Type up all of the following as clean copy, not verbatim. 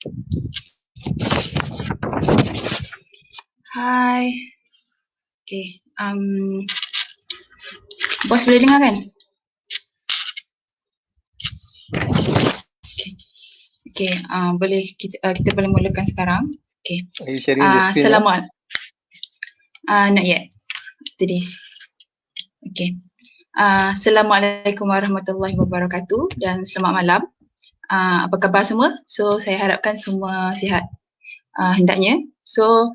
Hai. Okay. Bos boleh dengar kan? Okay. Boleh kita boleh mulakan sekarang. Okay. Are you sharing the screen now? Assalamualaikum. Not yet. After this. Okay. Assalamualaikum warahmatullahi wabarakatuh dan selamat malam. Apa khabar semua? So saya harapkan semua sihat hendaknya. So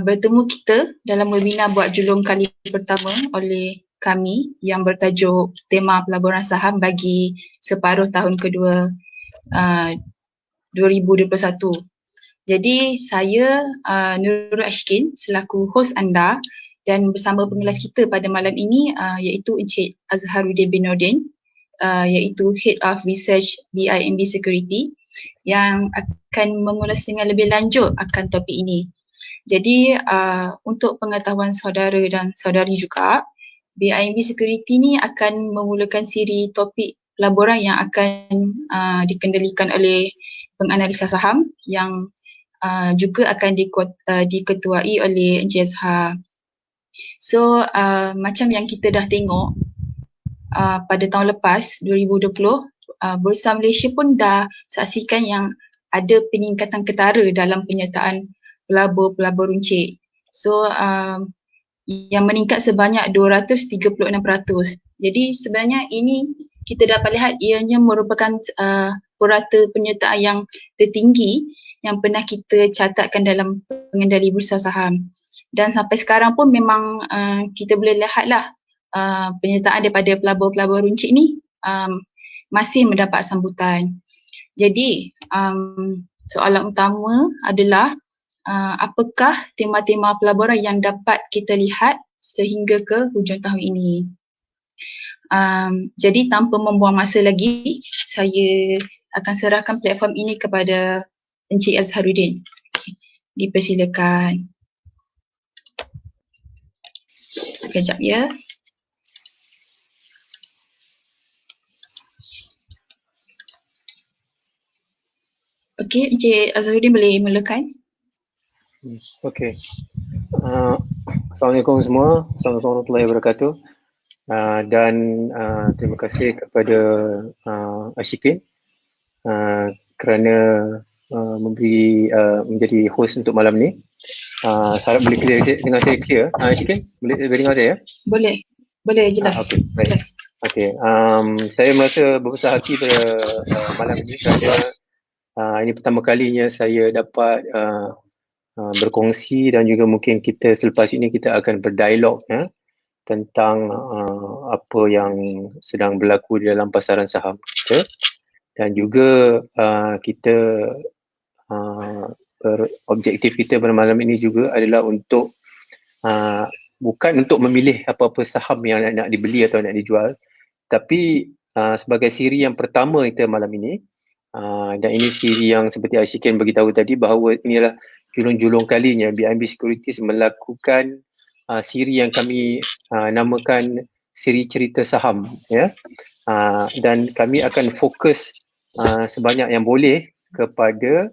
bertemu kita dalam webinar buat julung kali pertama oleh kami yang bertajuk tema pelaburan saham bagi separuh tahun kedua 2021. Jadi saya Nurul Ashkin selaku hos anda dan bersama pengelas kita pada malam ini iaitu Encik Azharuddin bin Nordin, iaitu Head of Research BIMB Security yang akan mengulas dengan lebih lanjut akan topik ini. Jadi untuk pengetahuan saudara dan saudari juga, BIMB Security ni akan memulakan siri topik pelaburan yang akan dikendalikan oleh penganalisa saham yang juga akan diketuai oleh Encik Azhar. So macam yang kita dah tengok pada tahun lepas 2020, Bursa Malaysia pun dah saksikan yang ada peningkatan ketara dalam penyertaan pelabur runcit. So yang meningkat sebanyak 236%. Jadi sebenarnya ini kita dapat lihat ianya merupakan purata penyertaan yang tertinggi yang pernah kita catatkan dalam pengendali bursa saham. Dan sampai sekarang pun memang kita boleh lihatlah penyertaan daripada pelabur-pelabur runcit ni masih mendapat sambutan. Jadi soalan utama adalah apakah tema-tema pelaburan yang dapat kita lihat sehingga ke hujung tahun ini. Jadi tanpa membuang masa lagi, saya akan serahkan platform ini kepada Encik Azharuddin. Dipersilakan. Sekejap ya. Okey, Encik Azharuddin boleh mulakan. Okey. Assalamualaikum semua. Assalamualaikum warahmatullahi wabarakatuh. Dan terima kasih kepada Ashikin kerana menjadi host untuk malam ni. Harap boleh dengar saya clear. Ashikin, boleh dengar saya? Boleh jelas. Okey, baik. Okey, saya merasa berbesar hati pada malam ini kerana ini pertama kalinya saya dapat berkongsi dan juga mungkin kita selepas ini kita akan berdialog tentang apa yang sedang berlaku di dalam pasaran saham kita, dan juga kita objektif kita pada malam ini juga adalah untuk bukan untuk memilih apa-apa saham yang nak dibeli atau nak dijual, tapi sebagai siri yang pertama kita malam ini, dan ini siri yang seperti Ashikin beritahu tadi bahawa inilah julung-julung kalinya BIMB Securities melakukan siri yang kami namakan siri cerita saham, ya. Dan kami akan fokus sebanyak yang boleh kepada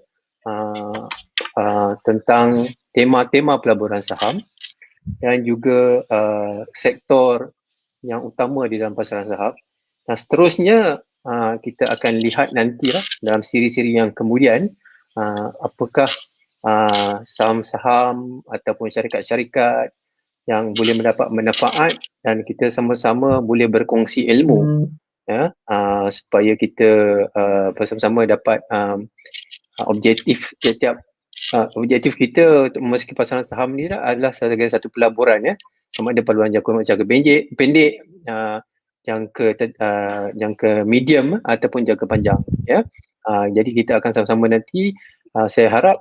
tentang tema-tema pelaburan saham dan juga sektor yang utama di dalam pasaran saham. Dan seterusnya kita akan lihat nantilah dalam siri-siri yang kemudian apakah saham-saham ataupun syarikat-syarikat yang boleh mendapat manfaat dan kita sama-sama boleh berkongsi ilmu, ya, supaya kita bersama-sama dapat objektif objektif kita untuk memasuki pasaran saham ni adalah sebagai satu pelaburan, ya, sama ada peluang jangka pendek, jangka medium ataupun jangka panjang, ya. Jadi kita akan sama-sama nanti, saya harap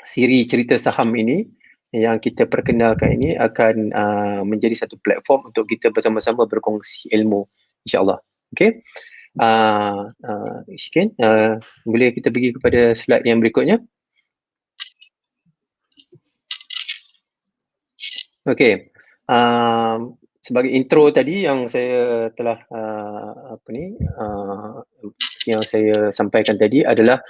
siri cerita saham ini yang kita perkenalkan ini akan menjadi satu platform untuk kita bersama-sama berkongsi ilmu, insyaAllah. Okey. Sekian, boleh kita pergi kepada slide yang berikutnya. Okey. Sebagai intro tadi yang saya telah yang saya sampaikan tadi adalah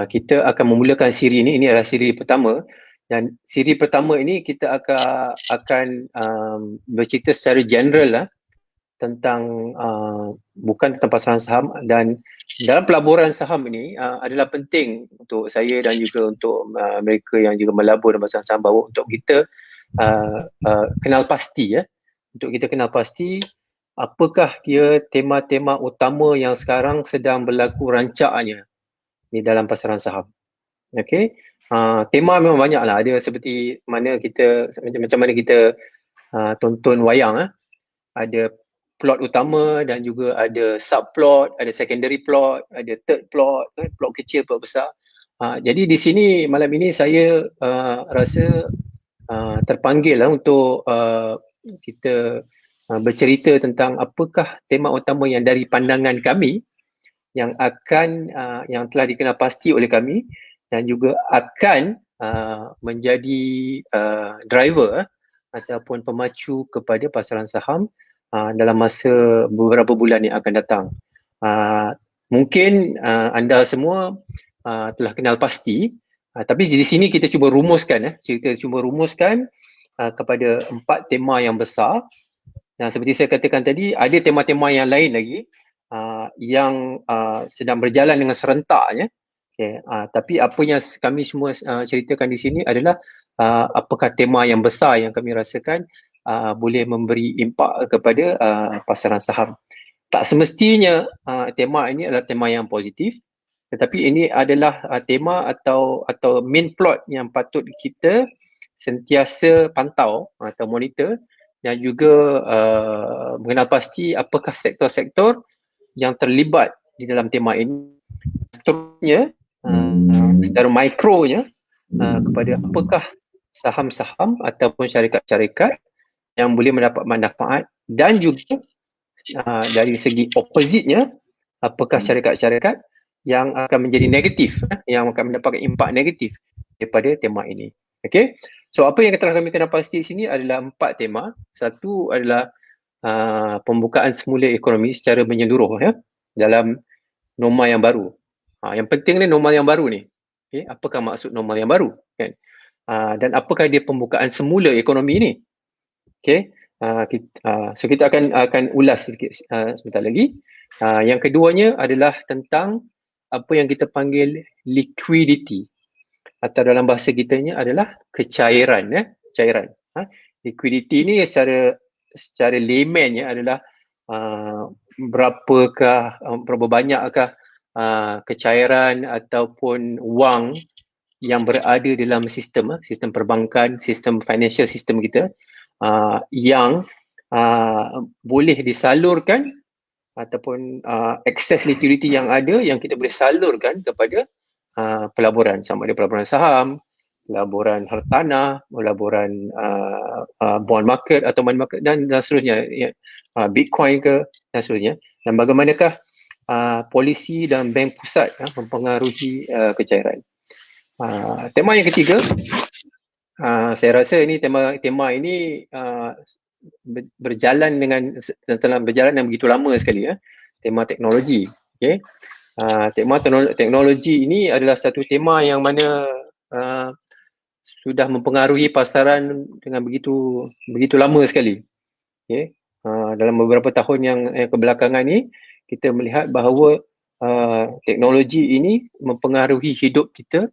kita akan memulakan siri ini adalah siri pertama, dan siri pertama ini kita akan bercerita secara general lah tentang bukan tentang pasaran saham, dan dalam pelaburan saham ini adalah penting untuk saya dan juga untuk mereka yang juga melabur dalam pasaran saham, bahawa untuk kita kenal pasti untuk kita kenal pasti apakah dia tema-tema utama yang sekarang sedang berlaku rancaknya di dalam pasaran saham. Okey, tema memang banyak lah, ada seperti mana kita macam mana kita tonton wayang, ada plot utama dan juga ada subplot, ada secondary plot, ada third plot, plot kecil, plot besar. Jadi di sini malam ini saya rasa terpanggil lah untuk kita bercerita tentang apakah tema utama yang dari pandangan kami yang telah dikenal pasti oleh kami dan juga akan menjadi driver ataupun pemacu kepada pasaran saham dalam masa beberapa bulan yang akan datang. Mungkin anda semua telah kenal pasti, tapi di sini kita cuba rumuskan kepada 4 tema yang besar. Dan seperti saya katakan tadi, ada tema-tema yang lain lagi yang sedang berjalan dengan serentaknya. Tapi apa yang kami semua ceritakan di sini adalah apakah tema yang besar yang kami rasakan boleh memberi impak kepada pasaran saham. Tak semestinya tema ini adalah tema yang positif, tetapi ini adalah tema atau main plot yang patut kita sentiasa pantau atau monitor, dan juga mengenal pasti apakah sektor-sektor yang terlibat di dalam tema ini. Seterusnya, secara mikronya, kepada apakah saham-saham ataupun syarikat-syarikat yang boleh mendapat manfaat, dan juga dari segi oppositnya, apakah syarikat-syarikat yang akan menjadi negatif, yang akan mendapatkan impak negatif daripada tema ini. Okay? So apa yang telah kami kenal pasti di sini adalah 4 tema. Satu adalah pembukaan semula ekonomi secara menyeluruh dalam norma yang baru. Yang penting ni norma yang baru ni. Okay? Apakah maksud norma yang baru? Kan? Dan apakah dia pembukaan semula ekonomi ni? Okay? So kita akan ulas sedikit sebentar lagi. Yang keduanya adalah tentang apa yang kita panggil liquidity, atau dalam bahasa kitanya adalah kecairan. Cairan. Liquidity ni secara layman adalah berapa banyakkah kecairan ataupun wang yang berada dalam sistem perbankan, sistem financial system kita, yang boleh disalurkan ataupun excess liquidity yang ada yang kita boleh salurkan kepada pelaburan, sama ada pelaburan saham, pelaburan hartanah, pelaburan bond market atau money market dan seterusnya, Bitcoin ke dan seterusnya. Dan bagaimanakah polisi dan bank pusat mempengaruhi kecairan. Tema yang ketiga, saya rasa ini tema ini berjalan yang begitu lama sekali, tema teknologi. Okay? Tema teknologi ini adalah satu tema yang mana sudah mempengaruhi pasaran dengan begitu lama sekali. Okay? Dalam beberapa tahun yang kebelakangan ini, kita melihat bahawa teknologi ini mempengaruhi hidup kita,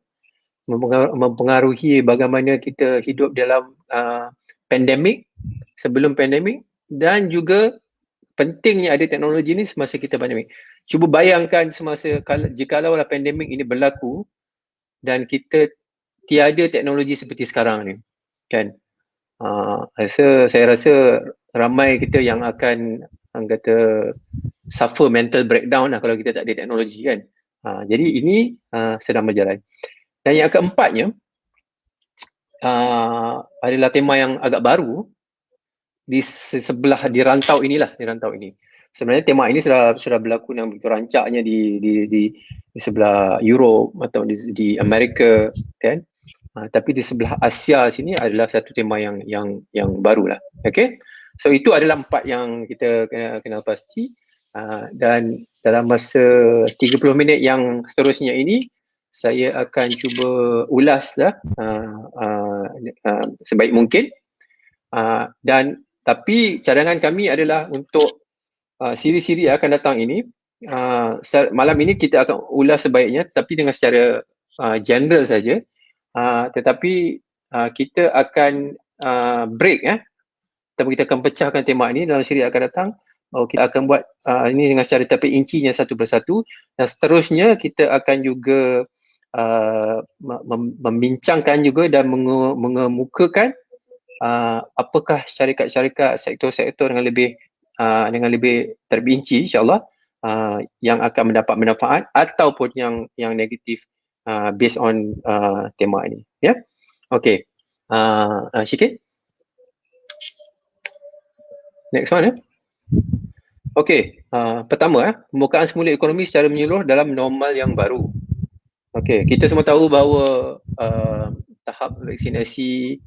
mempengaruhi bagaimana kita hidup dalam pandemik, sebelum pandemik, dan juga pentingnya ada teknologi ini semasa kita pandemik. Cuba bayangkan jikalau pandemik ini berlaku dan kita tiada teknologi seperti sekarang ni, kan? Saya rasa ramai kita yang akan kata suffer mental breakdown kalau kita tak ada teknologi, kan? Jadi ini sedang berjalan. Dan yang keempatnya adalah tema yang agak baru di rantau ini. Sebenarnya tema ini sudah berlaku yang begitu rancaknya di sebelah Europe atau di Amerika, kan? Tapi di sebelah Asia sini adalah satu tema yang barulah. Okay? So itu adalah 4 yang kita kenal pasti. Dan dalam masa 30 minit yang seterusnya ini saya akan cuba ulaslah sebaik mungkin. Dan tapi cadangan kami adalah untuk siri-siri yang akan datang ini, malam ini kita akan ulas sebaiknya tapi dengan secara general saja. Tetapi kita akan break tapi kita akan pecahkan tema ini dalam siri akan datang. Kita akan buat ini dengan secara terperincinya satu persatu, dan seterusnya kita akan juga membincangkan juga dan mengemukakan apakah syarikat-syarikat, sektor-sektor dengan lebih terperinci insyaAllah yang akan mendapat manfaat ataupun yang negatif based on tema ini. Ya, okay. Syikit. Next one. Okay, pertama pembukaan semula ekonomi secara menyeluruh dalam normal yang baru. Okay, kita semua tahu bahawa tahap vaksinasi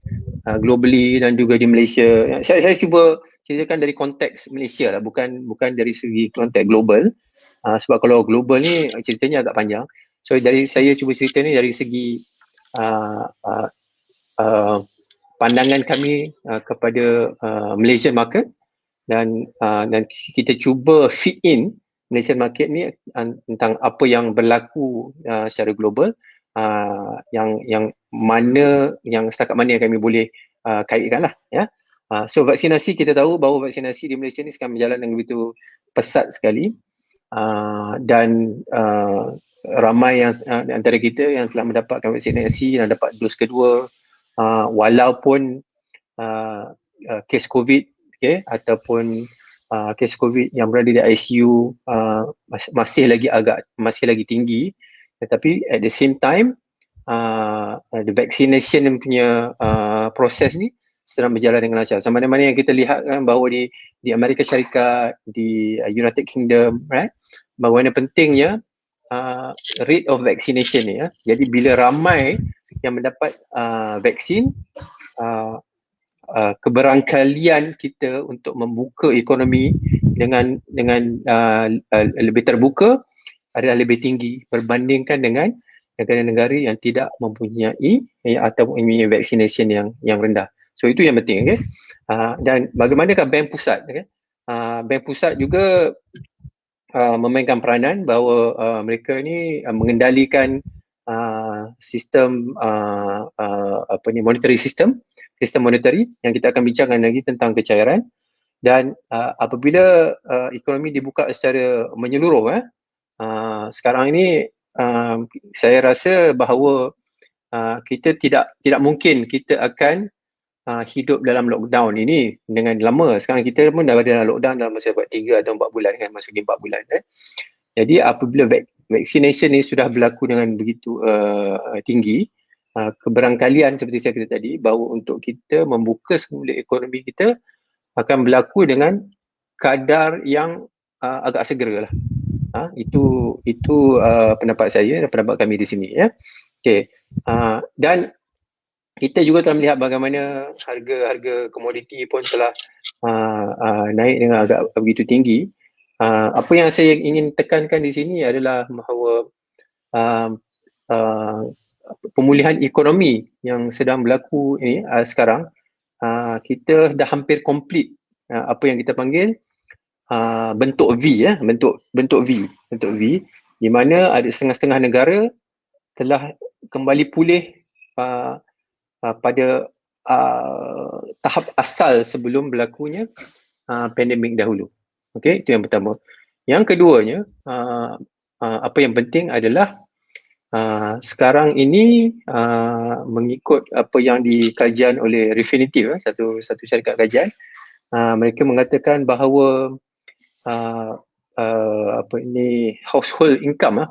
globally dan juga di Malaysia. Saya cuba ceritakan dari konteks Malaysia lah, bukan dari segi konteks global. Sebab kalau global ni ceritanya agak panjang. So dari saya cuba cerita ni dari segi pandangan kami kepada Malaysian market, dan kita cuba fit in Malaysian market ni tentang apa yang berlaku secara global, yang mana, yang setakat mana yang kami boleh kaitkan lah, ya. So vaksinasi, kita tahu bahawa vaksinasi di Malaysia ni sekarang berjalan dengan begitu pesat sekali, dan ramai yang antara kita yang telah mendapatkan vaksinasi dan dapat dos kedua, walaupun kes COVID, ataupun kes COVID yang berada di ICU masih lagi tinggi, tetapi at the same time the vaccination punya proses ni sedang berjalan dengan lancar. Sama mana yang kita lihat kan, bahawa di Amerika Syarikat, di United Kingdom, right, bahawa pentingnya rate of vaccination ni, ya. Jadi bila ramai yang mendapat vaksin, keberangkalian kita untuk membuka ekonomi dengan lebih terbuka adalah lebih tinggi berbandingkan dengan negara-negara yang tidak mempunyai atau mempunyai vaccination yang rendah. So itu yang penting, okay? Dan bagaimanakah Bank Pusat, okay? Bank Pusat juga memainkan peranan bahawa mereka ni mengendalikan sistem monetary system monetary, yang kita akan bincangkan lagi tentang kecairan. Dan apabila ekonomi dibuka secara menyeluruh, sekarang ini saya rasa bahawa kita tidak mungkin kita akan hidup dalam lockdown ini dengan lama. Sekarang kita pun dah ada dalam lockdown dalam masa 3 atau 4 bulan kan, masuk 4 bulan. Jadi apabila vaccination ni sudah berlaku dengan begitu tinggi, keberangkalian seperti saya kata tadi, bahawa untuk kita membuka semula ekonomi kita akan berlaku dengan kadar yang agak segera lah. Itu pendapat saya dan pendapat kami di sini, ya. Okay. Dan kita juga telah melihat bagaimana harga komoditi pun telah naik dengan agak begitu tinggi. Apa yang saya ingin tekankan di sini adalah bahawa pemulihan ekonomi yang sedang berlaku ini sekarang, kita dah hampir komplit apa yang kita panggil bentuk V, ya, bentuk V, di mana ada setengah-setengah negara telah kembali pulih pada tahap asal sebelum berlakunya pandemik dahulu. Okey, itu yang pertama. Yang keduanya, apa yang penting adalah sekarang ini mengikut apa yang dikajian oleh Refinitiv, satu syarikat kajian, mereka mengatakan bahawa household income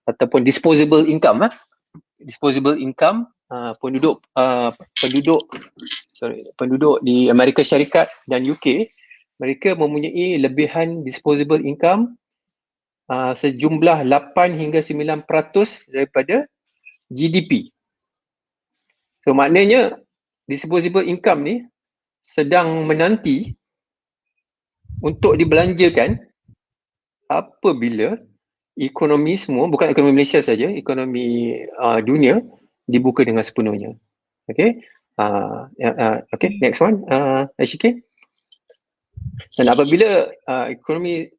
ataupun disposable income penduduk di Amerika Syarikat dan UK, mereka mempunyai lebihan disposable income sejumlah 8 hingga 9% daripada GDP. So maknanya disposable income ni sedang menanti untuk dibelanjakan apabila ekonomi semua, bukan ekonomi Malaysia saja, ekonomi dunia dibuka dengan sepenuhnya. Okay, okay, next one, Ashiki. Dan apabila ekonomi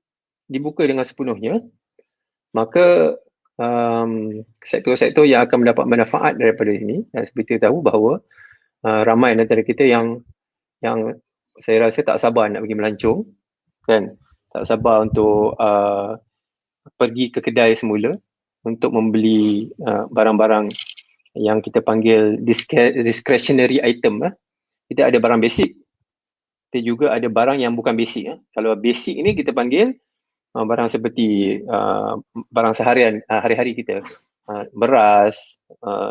dibuka dengan sepenuhnya, maka sektor-sektor yang akan mendapat manfaat daripada ini, seperti kita tahu bahawa ramai antara kita yang saya rasa tak sabar nak pergi melancong, kan, tak sabar untuk pergi ke kedai semula untuk membeli barang-barang yang kita panggil discretionary item. Kita ada barang basic, kita juga ada barang yang bukan basic. Kalau basic ni kita panggil barang seperti barang seharian, hari-hari kita, beras,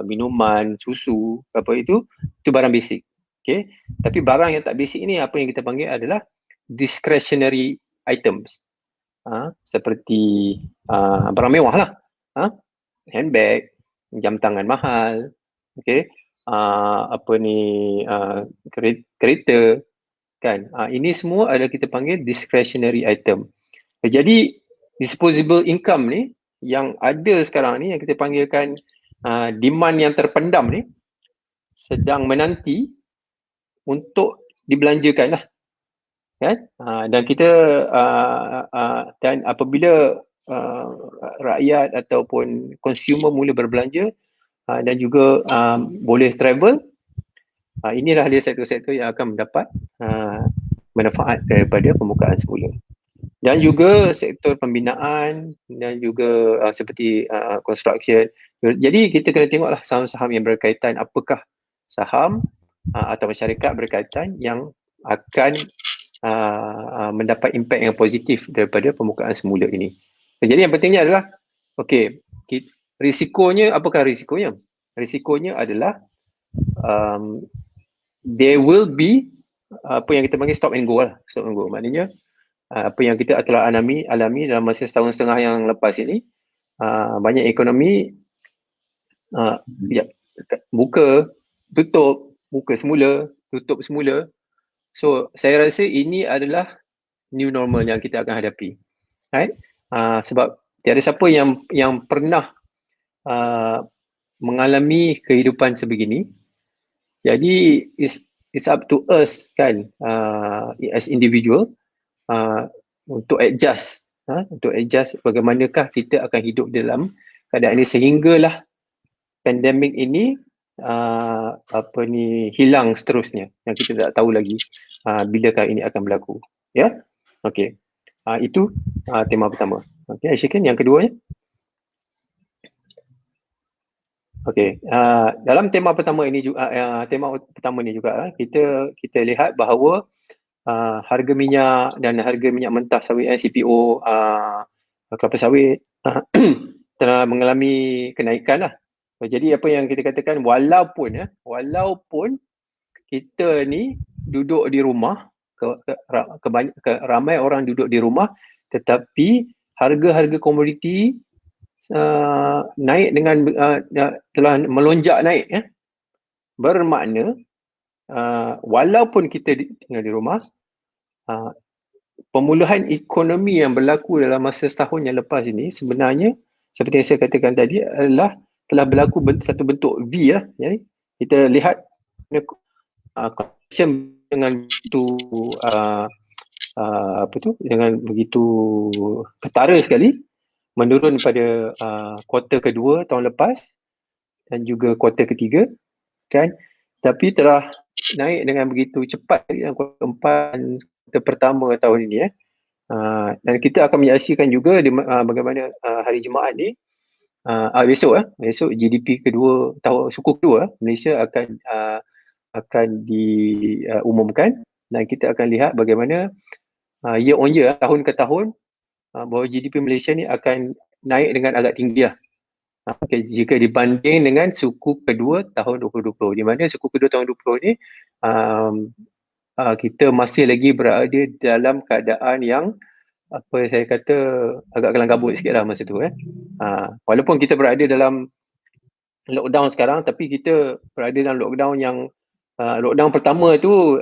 minuman, susu, apa itu barang basic. Okay. Tapi barang yang tak basic ni apa yang kita panggil adalah discretionary items. Seperti barang mewah lah, handbag, jam tangan mahal, okay, kereta, kan. Ini semua adalah kita panggil discretionary item. Jadi disposable income ni yang ada sekarang ni, yang kita panggilkan demand yang terpendam ni, sedang menanti untuk dibelanjakan lah, kan. Dan kita dan apabila rakyat ataupun consumer mula berbelanja dan juga boleh travel, inilah dia sektor-sektor yang akan mendapat manfaat daripada pembukaan semula. Dan juga sektor pembinaan dan juga seperti construction. Jadi kita kena tengoklah saham-saham yang berkaitan, apakah saham atau syarikat berkaitan yang akan mendapat impak yang positif daripada pembukaan semula ini. Jadi yang pentingnya adalah, okey, risikonya, apakah risikonya? Risikonya adalah there will be apa yang kita panggil stop and go lah. Stop and go maknanya apa yang kita telah alami dalam masa setahun setengah yang lepas ini, banyak ekonomi buka, tutup, buka semula, tutup semula. So saya rasa ini adalah new normal yang kita akan hadapi, right? Sebab tiada siapa yang pernah mengalami kehidupan sebegini. Jadi it's up to us, kan, as individual, untuk adjust, bagaimanakah kita akan hidup dalam keadaan ini sehinggalah pandemik ini hilang seterusnya, yang kita tak tahu lagi bilakah ini akan berlaku, ya. Okey, itu tema pertama. Okey, Ashikin, yang keduanya. Okey, dalam tema pertama ini juga, kita lihat bahawa harga minyak dan harga minyak mentah sawit, CPO, kelapa sawit telah mengalami kenaikan lah. Jadi apa yang kita katakan, walaupun kita ni duduk di rumah, ramai orang duduk di rumah, tetapi harga-harga komoditi naik dengan telah melonjak naik, bermakna walaupun kita tinggal di rumah, pemulihan ekonomi yang berlaku dalam masa setahun yang lepas ini sebenarnya seperti yang saya katakan tadi adalah telah berlaku satu bentuk V lah. Jadi kita lihat connection dengan begitu dengan begitu ketara sekali, menurun pada kuartal kedua tahun lepas dan juga kuartal ketiga, kan, tapi telah naik dengan begitu cepat dalam kuartal keempat dan kuartal pertama tahun ini, dan kita akan menyaksikan juga bagaimana hari Jumaat ni, besok GDP kedua tahun suku kedua Malaysia akan diumumkan, dan kita akan lihat bagaimana year on year, tahun ke tahun, bahawa GDP Malaysia ni akan naik dengan agak tinggi lah. Jika dibanding dengan suku kedua tahun 2020, di mana suku kedua tahun 2020 ni kita masih lagi berada dalam keadaan yang saya kata agak kelam kabut sikit lah masa tu, walaupun kita berada dalam lockdown sekarang, tapi kita berada dalam lockdown yang lockdown pertama tu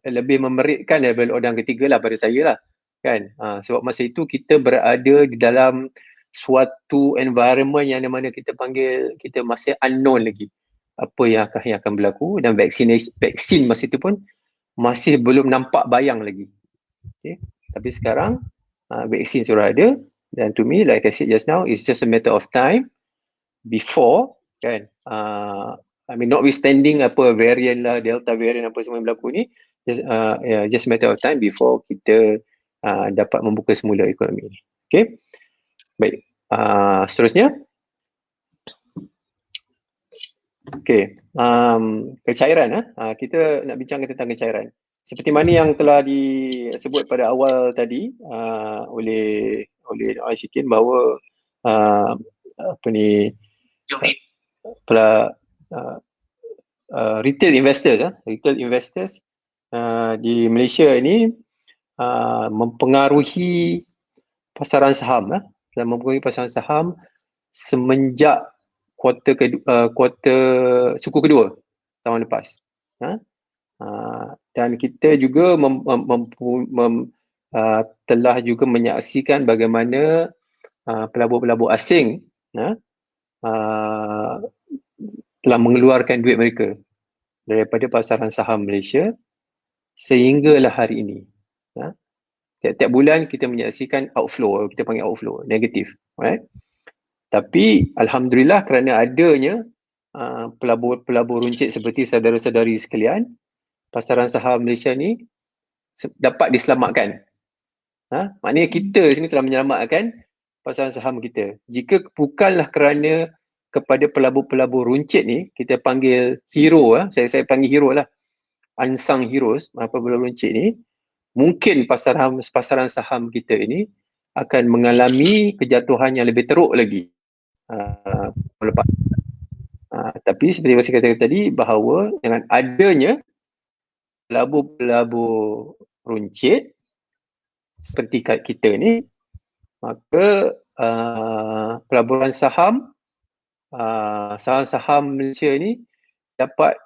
lebih memeritkan daripada lockdown ketiga lah pada saya lah. kan. Sebab masa itu kita berada di dalam suatu environment yang mana kita panggil, kita masih unknown lagi apa yang akan berlaku, dan vaksin masa itu pun masih belum nampak bayang lagi. Okay. Tapi sekarang vaksin sudah ada, dan to me, like I said just now, it's just a matter of time before, kan, I mean notwithstanding apa variant lah, delta variant apa semua yang berlaku ni, just a matter of time before kita dapat membuka semula ekonomi ni. Okay, baik. Seterusnya, okay, kecairan. Kita nak bincangkan tentang kecairan. Seperti mana yang telah disebut pada awal tadi oleh Ashikin bahawa retail investors di Malaysia ini mempengaruhi pasaran saham dan mempengaruhi pasaran saham semenjak kuarter suku kedua tahun lepas. Dan kita juga telah juga menyaksikan bagaimana pelabur-pelabur asing telah mengeluarkan duit mereka daripada pasaran saham Malaysia sehinggalah hari ini. Tiap-tiap bulan kita menyaksikan outflow, kita panggil outflow, negatif. Right? Tapi Alhamdulillah kerana adanya pelabur-pelabur runcit seperti saudara-saudari sekalian, pasaran saham Malaysia ni dapat diselamatkan. Maknanya kita sini telah menyelamatkan pasaran saham kita. Jika bukanlah kerana kepada pelabur-pelabur runcit ni, kita panggil hero, saya panggil hero lah, unsung heroes, pelabur runcit ni, mungkin pasaran saham kita ini akan mengalami kejatuhan yang lebih teruk lagi lepas. Tapi seperti yang saya katakan tadi, bahawa dengan adanya pelabur-pelabur runcit seperti kita ni, maka pelaburan saham Malaysia ni dapat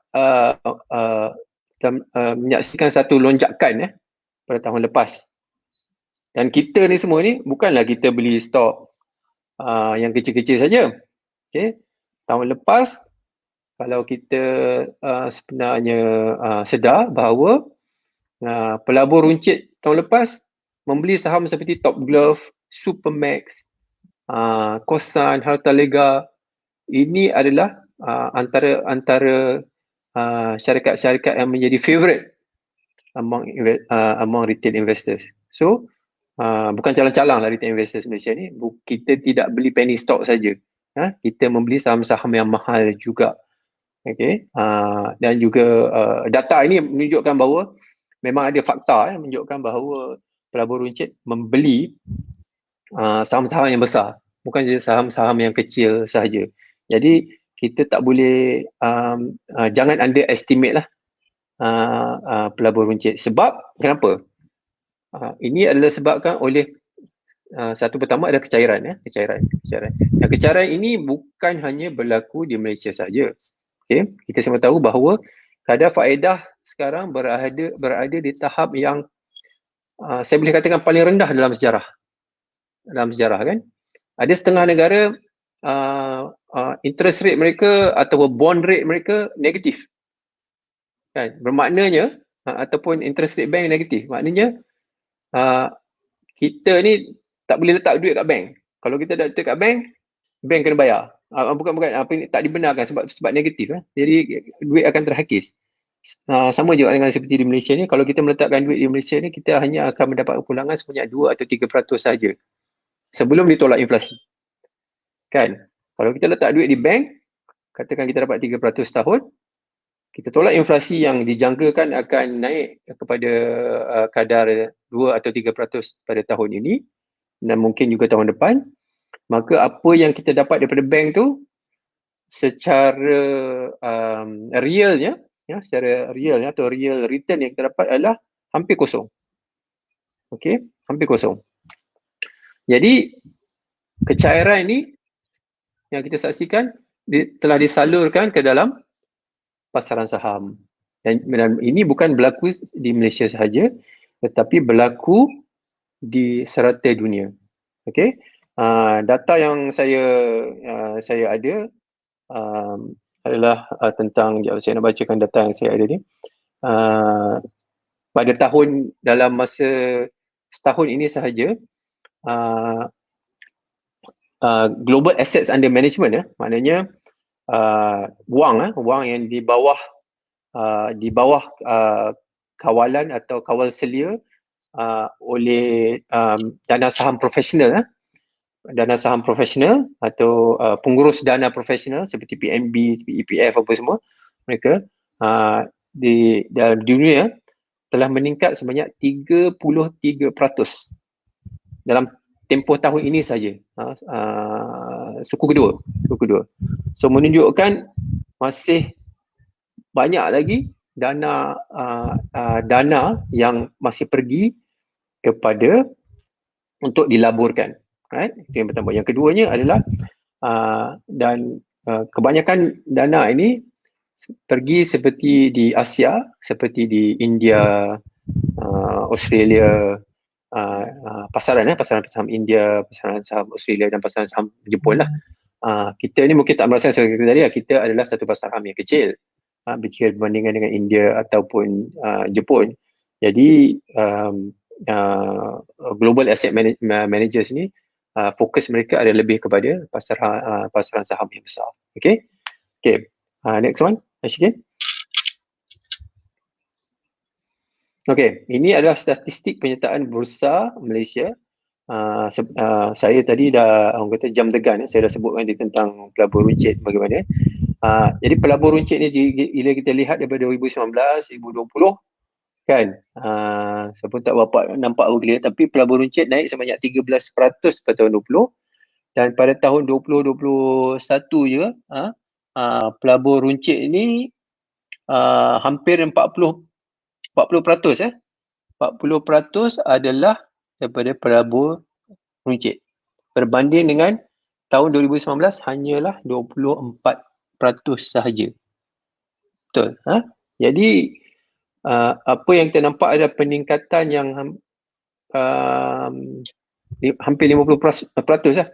menyaksikan satu lonjakan pada tahun lepas. Dan kita ni semua ni bukanlah kita beli stok yang kecil-kecil saja. Okay. Tahun lepas, kalau kita sebenarnya sedar bahawa pelabur runcit tahun lepas membeli saham seperti Top Glove, Supermax, Kosan, Hartalega, ini adalah antara syarikat-syarikat yang menjadi favorite among retail investors. So, bukan calang-calang lah retail investors Malaysia ni. Kita tidak beli penny stock saja. Kita membeli saham-saham yang mahal juga. Okay. Dan juga data ini menunjukkan bahawa memang ada fakta menunjukkan bahawa pelabur runcit membeli saham-saham yang besar, bukan saja saham-saham yang kecil sahaja. Jadi kita tak boleh jangan underestimate lah pelabur runcit. Sebab kenapa? Ini adalah sebabkan oleh satu pertama ada kecairan. Dan kecairan ini bukan hanya berlaku di Malaysia saja. Okay? Kita semua tahu bahawa kadar faedah sekarang berada di tahap yang saya boleh katakan paling rendah dalam sejarah. Kan? Ada setengah negara interest rate mereka atau bond rate mereka negatif. Kan? Bermaknanya ataupun interest rate bank negatif. Maknanya kita ni tak boleh letak duit kat bank. Kalau kita letak kat bank kena bayar. Bukan apa ini tak dibenarkan sebab negatif. Jadi duit akan terhakis. Sama juga dengan seperti di Malaysia ni, kalau kita meletakkan duit di Malaysia ni, kita hanya akan mendapat kepulangan sebanyak 2 atau 3% saja sebelum ditolak inflasi. Kan? Kalau kita letak duit di bank, katakan kita dapat 3% tahun, kita tolak inflasi yang dijangkakan akan naik kepada kadar 2 atau 3% pada tahun ini dan mungkin juga tahun depan, maka apa yang kita dapat daripada bank tu secara realnya, secara realnya atau real return yang kita dapat adalah hampir kosong. Okey, hampir kosong. Jadi kecairan ini yang kita saksikan telah disalurkan ke dalam pasaran saham. Dan ini bukan berlaku di Malaysia sahaja, tetapi berlaku di serata dunia. Okey. Data yang saya ada adalah tentang, saya nak bacakan data yang saya ada ni. Pada dalam masa setahun ini sahaja, global assets under management, maknanya wang yang di bawah kawalan atau kawal selia oleh dana saham profesional, atau pengurus dana profesional seperti PNB, EPF apa semua, mereka di dalam dunia telah meningkat sebanyak 33% dalam tempoh tahun ini saja. Suku kedua. So menunjukkan masih banyak lagi dana yang masih pergi kepada untuk dilaburkan. Right? Itu yang pertama. Yang keduanya adalah kebanyakan dana ini pergi seperti di Asia, seperti di India, Australia, pasaran saham India, pasaran saham Australia dan pasaran saham Jepun lah. Kita ni mungkin tak merasa sebagai tadi, kita adalah satu pasar saham yang kecil jika berbandingan dengan India ataupun Jepun. Jadi global asset managers ni fokus mereka ada lebih kepada pasaran saham yang besar. Okay. Next one, Ashkin. Okay, ini adalah statistik penyertaan bursa Malaysia. Saya tadi dah orang kata jam tegan, saya dah sebutkan tentang pelabur runcit bagaimana. Jadi pelabur runcit ni bila kita lihat daripada 2019, 2020 kan, saya pun tak berapa nampak clear, tapi pelabur runcit naik sebanyak 13% pada tahun 20, dan pada tahun 2021 je pelabur runcit ni hampir 40% 40% adalah daripada pelabur runcit, berbanding dengan tahun 2019 hanyalah 24% sahaja. Betul. Jadi apa yang kita nampak ada peningkatan yang hampir 50% lah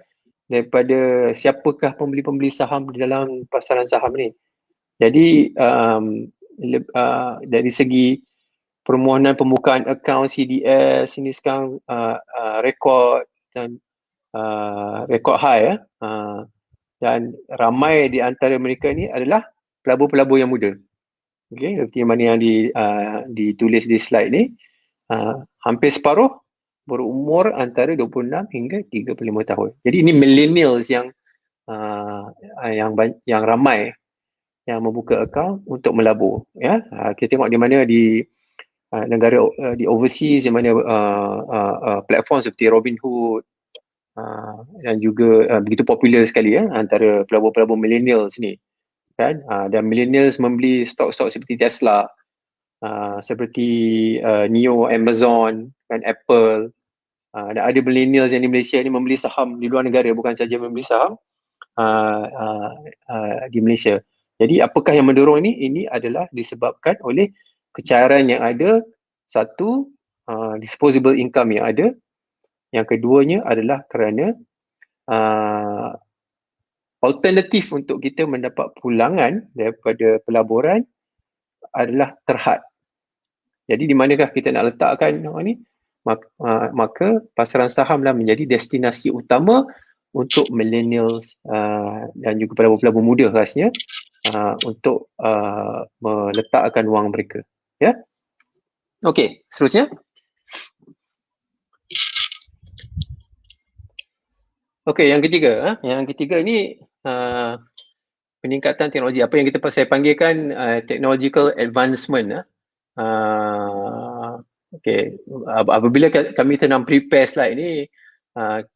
daripada siapakah pembeli-pembeli saham di dalam pasaran saham ni. Jadi dari segi permohonan pembukaan akaun CDS ini sekarang rekod dan rekod high dan ramai di antara mereka ni adalah pelabur-pelabur yang muda. Okey, seperti mana yang ditulis di slide ni, hampir separuh berumur antara 26 hingga 35 tahun. Jadi ini millennials yang ramai yang membuka akaun untuk melabur, ya. Kita tengok di mana di negara di overseas, di mana platform seperti Robinhood dan juga begitu popular sekali antara pelabur-pelabur millennials ni kan, dan millennials membeli stok-stok seperti Tesla, seperti Neo, Amazon dan Apple, dan ada millennials yang di Malaysia ni membeli saham di luar negara, bukan saja membeli saham di Malaysia. Jadi apakah yang mendorong ini? Ini adalah disebabkan oleh kecairan yang ada. Satu, disposable income yang ada. Yang keduanya adalah kerana alternatif untuk kita mendapat pulangan daripada pelaburan adalah terhad. Jadi di manakah kita nak letakkan ni? Maka pasaran sahamlah menjadi destinasi utama untuk millennials dan juga pelabur-pelabur muda khasnya untuk meletakkan wang mereka. Ya. Okey, seterusnya. Okey, yang ketiga. Yang ketiga ini peningkatan teknologi. Apa yang saya panggilkan technological advancement. Okey, apabila kami tengah prepare slide ini,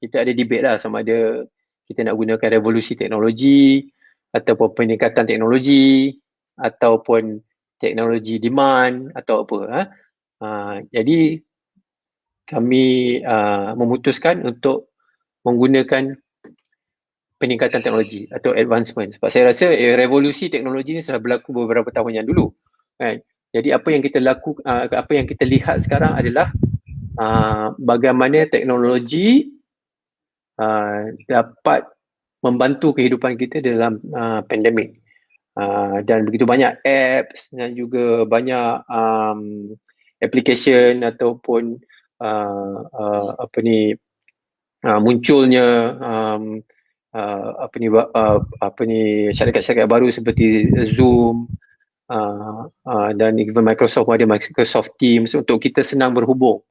kita ada debate lah sama ada kita nak gunakan revolusi teknologi ataupun peningkatan teknologi ataupun teknologi demand atau apa. Jadi kami memutuskan untuk menggunakan peningkatan teknologi atau advancement, sebab saya rasa revolusi teknologi ni sudah berlaku beberapa tahun yang dulu kan. Jadi apa yang kita lihat sekarang adalah bagaimana teknologi dapat membantu kehidupan kita dalam pandemik. Dan begitu banyak apps dan juga banyak application ataupun munculnya syarikat-syarikat baru seperti Zoom dan even Microsoft ada Microsoft Teams untuk kita senang berhubung,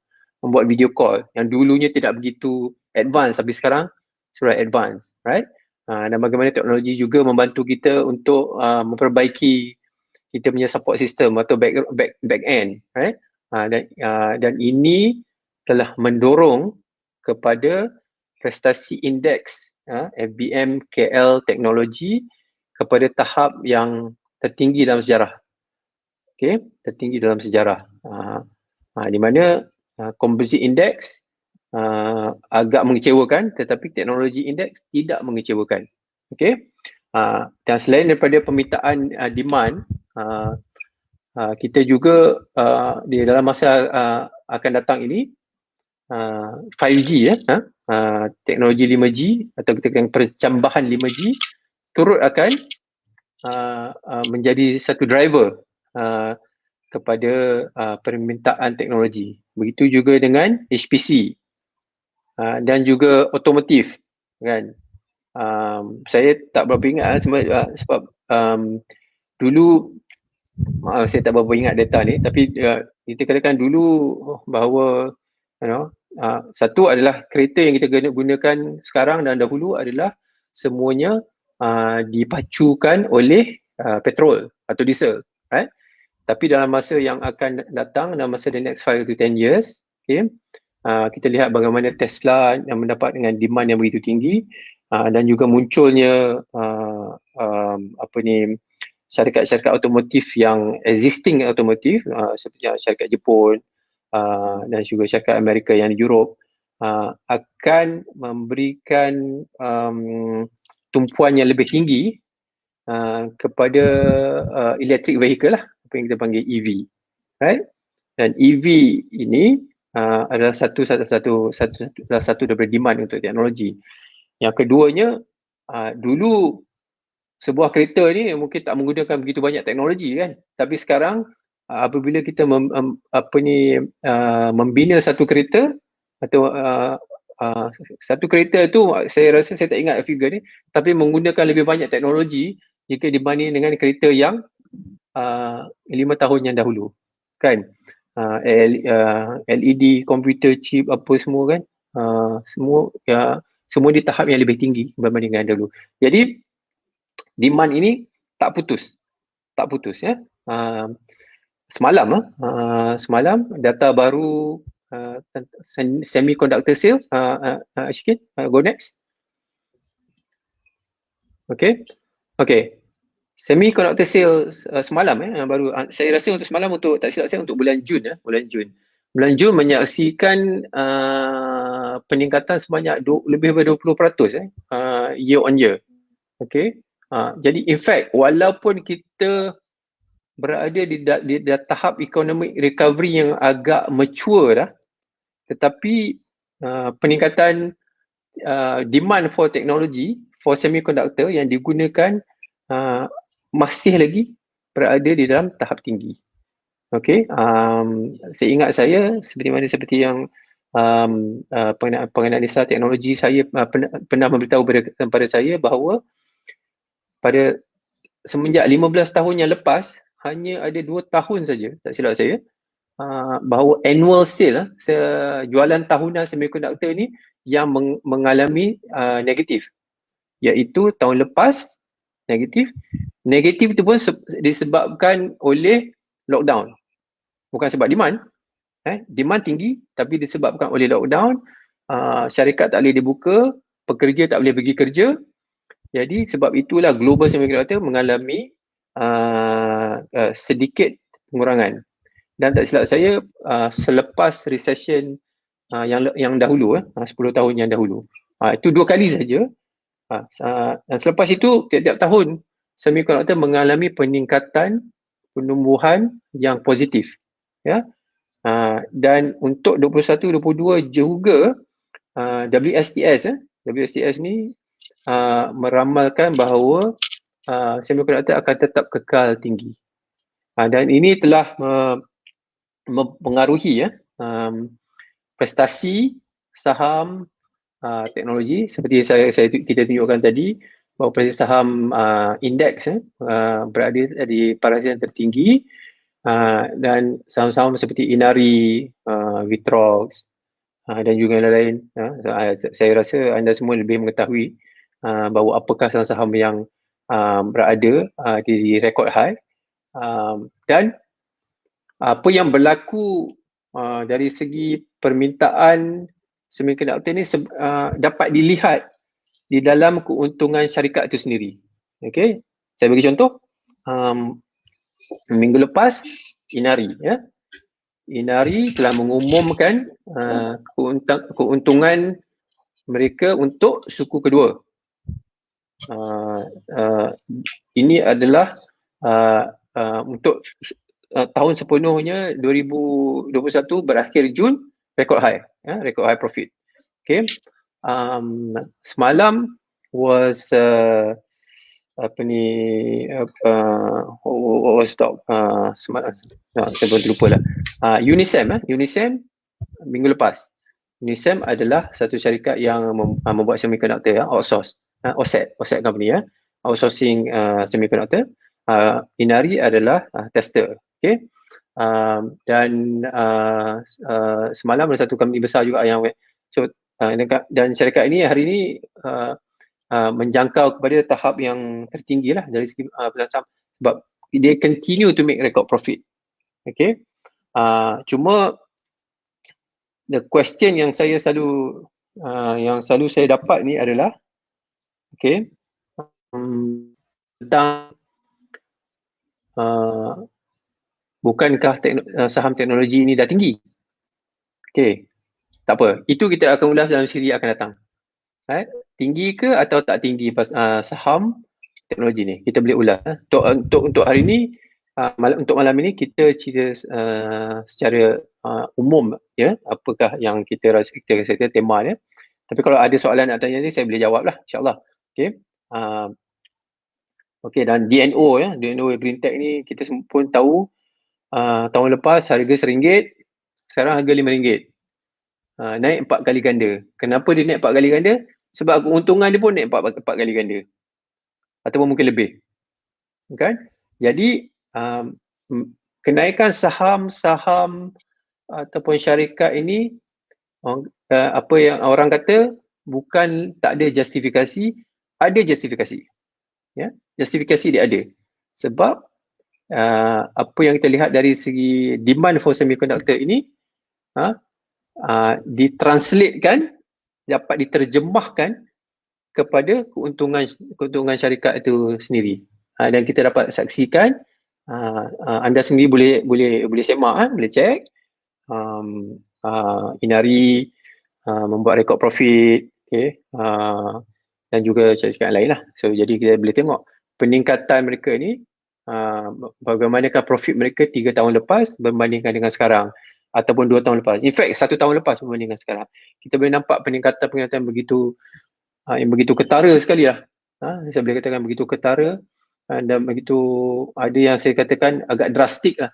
membuat video call yang dulunya tidak begitu advance tapi sekarang sudah advance, right? Dan bagaimana teknologi juga membantu kita untuk memperbaiki kita punya support system atau back end, right? Dan ini telah mendorong kepada prestasi indeks FBM KL Teknologi kepada tahap yang tertinggi dalam sejarah. Okey, tertinggi dalam sejarah. Di mana composite index agak mengecewakan tetapi teknologi indeks tidak mengecewakan. Okey. Dan selain daripada permintaan demand, kita juga di dalam masa akan datang ini 5G teknologi 5G atau kita katakan percambahan 5G turut akan menjadi satu driver kepada permintaan teknologi. Begitu juga dengan HPC dan juga otomotif, kan. Saya tak berapa ingat sebab dulu saya tak berapa ingat data ni, tapi kita katakan dulu bahawa satu adalah kereta yang kita gunakan sekarang dan dahulu adalah semuanya dipacukan oleh petrol atau diesel, right? Tapi dalam masa yang akan datang, dalam masa the next 5 to 10 years, okay, kita lihat bagaimana Tesla yang mendapat dengan demand yang begitu tinggi dan juga munculnya syarikat-syarikat otomotif yang existing otomotif seperti syarikat Jepun dan juga syarikat Amerika yang di Europe akan memberikan tumpuan yang lebih tinggi kepada electric vehicle lah, apa yang kita panggil EV, right? Dan EV ini adalah satu daripada demand untuk teknologi. Yang keduanya, dulu sebuah kereta ni mungkin tak menggunakan begitu banyak teknologi, kan? Tapi sekarang apabila kita membina satu kereta atau satu kereta tu, saya rasa saya tak ingat figure ni, tapi menggunakan lebih banyak teknologi jika dibanding dengan kereta yang 5 tahun yang dahulu, kan? LED, komputer, chip, apa semua, kan? Semua di tahap yang lebih tinggi berbanding dengan dulu. Jadi demand ini tak putus ya. Semalam data baru semiconductor sales, Ashkin, go next. Okay. Semiconductor sales semalam baru, saya rasa untuk semalam, untuk tak silap saya untuk bulan Jun bulan Jun menyaksikan peningkatan sebanyak lebih daripada 20% year on year. Okay. Jadi in fact walaupun kita berada di tahap economic recovery yang agak mature dah, tetapi peningkatan demand for technology, for semiconductor yang digunakan masih lagi berada di dalam tahap tinggi. Okay, seingat saya seperti yang penganalisa teknologi saya pernah memberitahu kepada saya bahawa pada semenjak 15 tahun yang lepas, hanya ada 2 tahun saja, tak silap saya, bahawa annual sale, jualan tahunan semiconductor ni yang mengalami negatif, iaitu tahun lepas negatif tu pun disebabkan oleh lockdown, bukan sebab demand. Demand tinggi tapi disebabkan oleh lockdown, syarikat tak boleh dibuka, pekerja tak boleh pergi kerja. Jadi sebab itulah global semiconductor mengalami sedikit pengurangan. Dan tak silap saya selepas recession yang dahulu, 10 tahun yang dahulu, itu 2 kali saja. Dan selepas itu tiap-tiap tahun semiconductor mengalami peningkatan penumbuhan yang positif, ya. Dan untuk 21-22 juga WSTS ni meramalkan bahawa semiconductor akan tetap kekal tinggi. Dan ini telah mempengaruhi prestasi saham teknologi seperti kita tunjukkan tadi, bahawa prestasi saham indeks berada di parasian tertinggi, dan saham-saham seperti Inari, Vitrox dan juga yang lain. Saya rasa anda semua lebih mengetahui bahawa apakah saham-saham yang berada di record high, dan apa yang berlaku dari segi permintaan semiconductor ni dapat dilihat di dalam keuntungan syarikat itu sendiri. Okey, saya bagi contoh. Minggu lepas Inari Inari telah mengumumkan keuntungan mereka untuk suku kedua. Ini adalah untuk tahun sepenuhnya 2021 berakhir Jun, record high profit. Okay. Semalam was saya pun terlupa lah. Unisem minggu lepas. Unisem adalah satu syarikat yang membuat semiconductor, outsource, offset company, outsourcing semiconductor. Inari adalah tester. Okay. Dan semalam ada satu company besar juga yang dan syarikat ini hari ini menjangkau kepada tahap yang tertinggi lah dari segi saham, sebab they continue to make record profit. Okay. Cuma the question yang saya selalu saya dapat ni adalah tentang bukankah saham teknologi ini dah tinggi? Okay, tak apa, itu kita akan ulas dalam siri akan datang. Tinggi ke atau tak tinggi saham teknologi ni, kita boleh ulas. Untuk hari ni, untuk malam ini kita cerita secara umum, apakah yang kita rasa tema dia. Tapi kalau ada soalan nak tanya ni, saya boleh jawab lah, insyaAllah. Okay, dan DNO Greentech ni kita pun tahu tahun lepas harga RM1, sekarang harga RM5. Naik 4 kali ganda. Kenapa dia naik 4 kali ganda? Sebab keuntungan dia pun naik 4 kali ganda. Ataupun mungkin lebih. Kan? Jadi, kenaikan saham-saham ataupun syarikat ini, apa yang orang kata, bukan tak ada justifikasi, ada justifikasi. Justifikasi dia ada. Sebab apa yang kita lihat dari segi demand for semiconductor ini, ditranslatekan, dapat diterjemahkan kepada keuntungan syarikat itu sendiri. Dan kita dapat saksikan, anda sendiri boleh semak, boleh cek. Inari membuat rekod profit, dan juga syarikat lain lah. So jadi kita boleh tengok peningkatan mereka ni, bagaimanakah profit mereka 3 tahun lepas berbandingkan dengan sekarang, ataupun 2 tahun lepas. In fact, 1 tahun lepas berbandingkan sekarang. Kita boleh nampak peningkatan yang begitu ketara sekali lah. Saya boleh katakan begitu ketara, dan begitu, ada yang saya katakan agak drastik lah.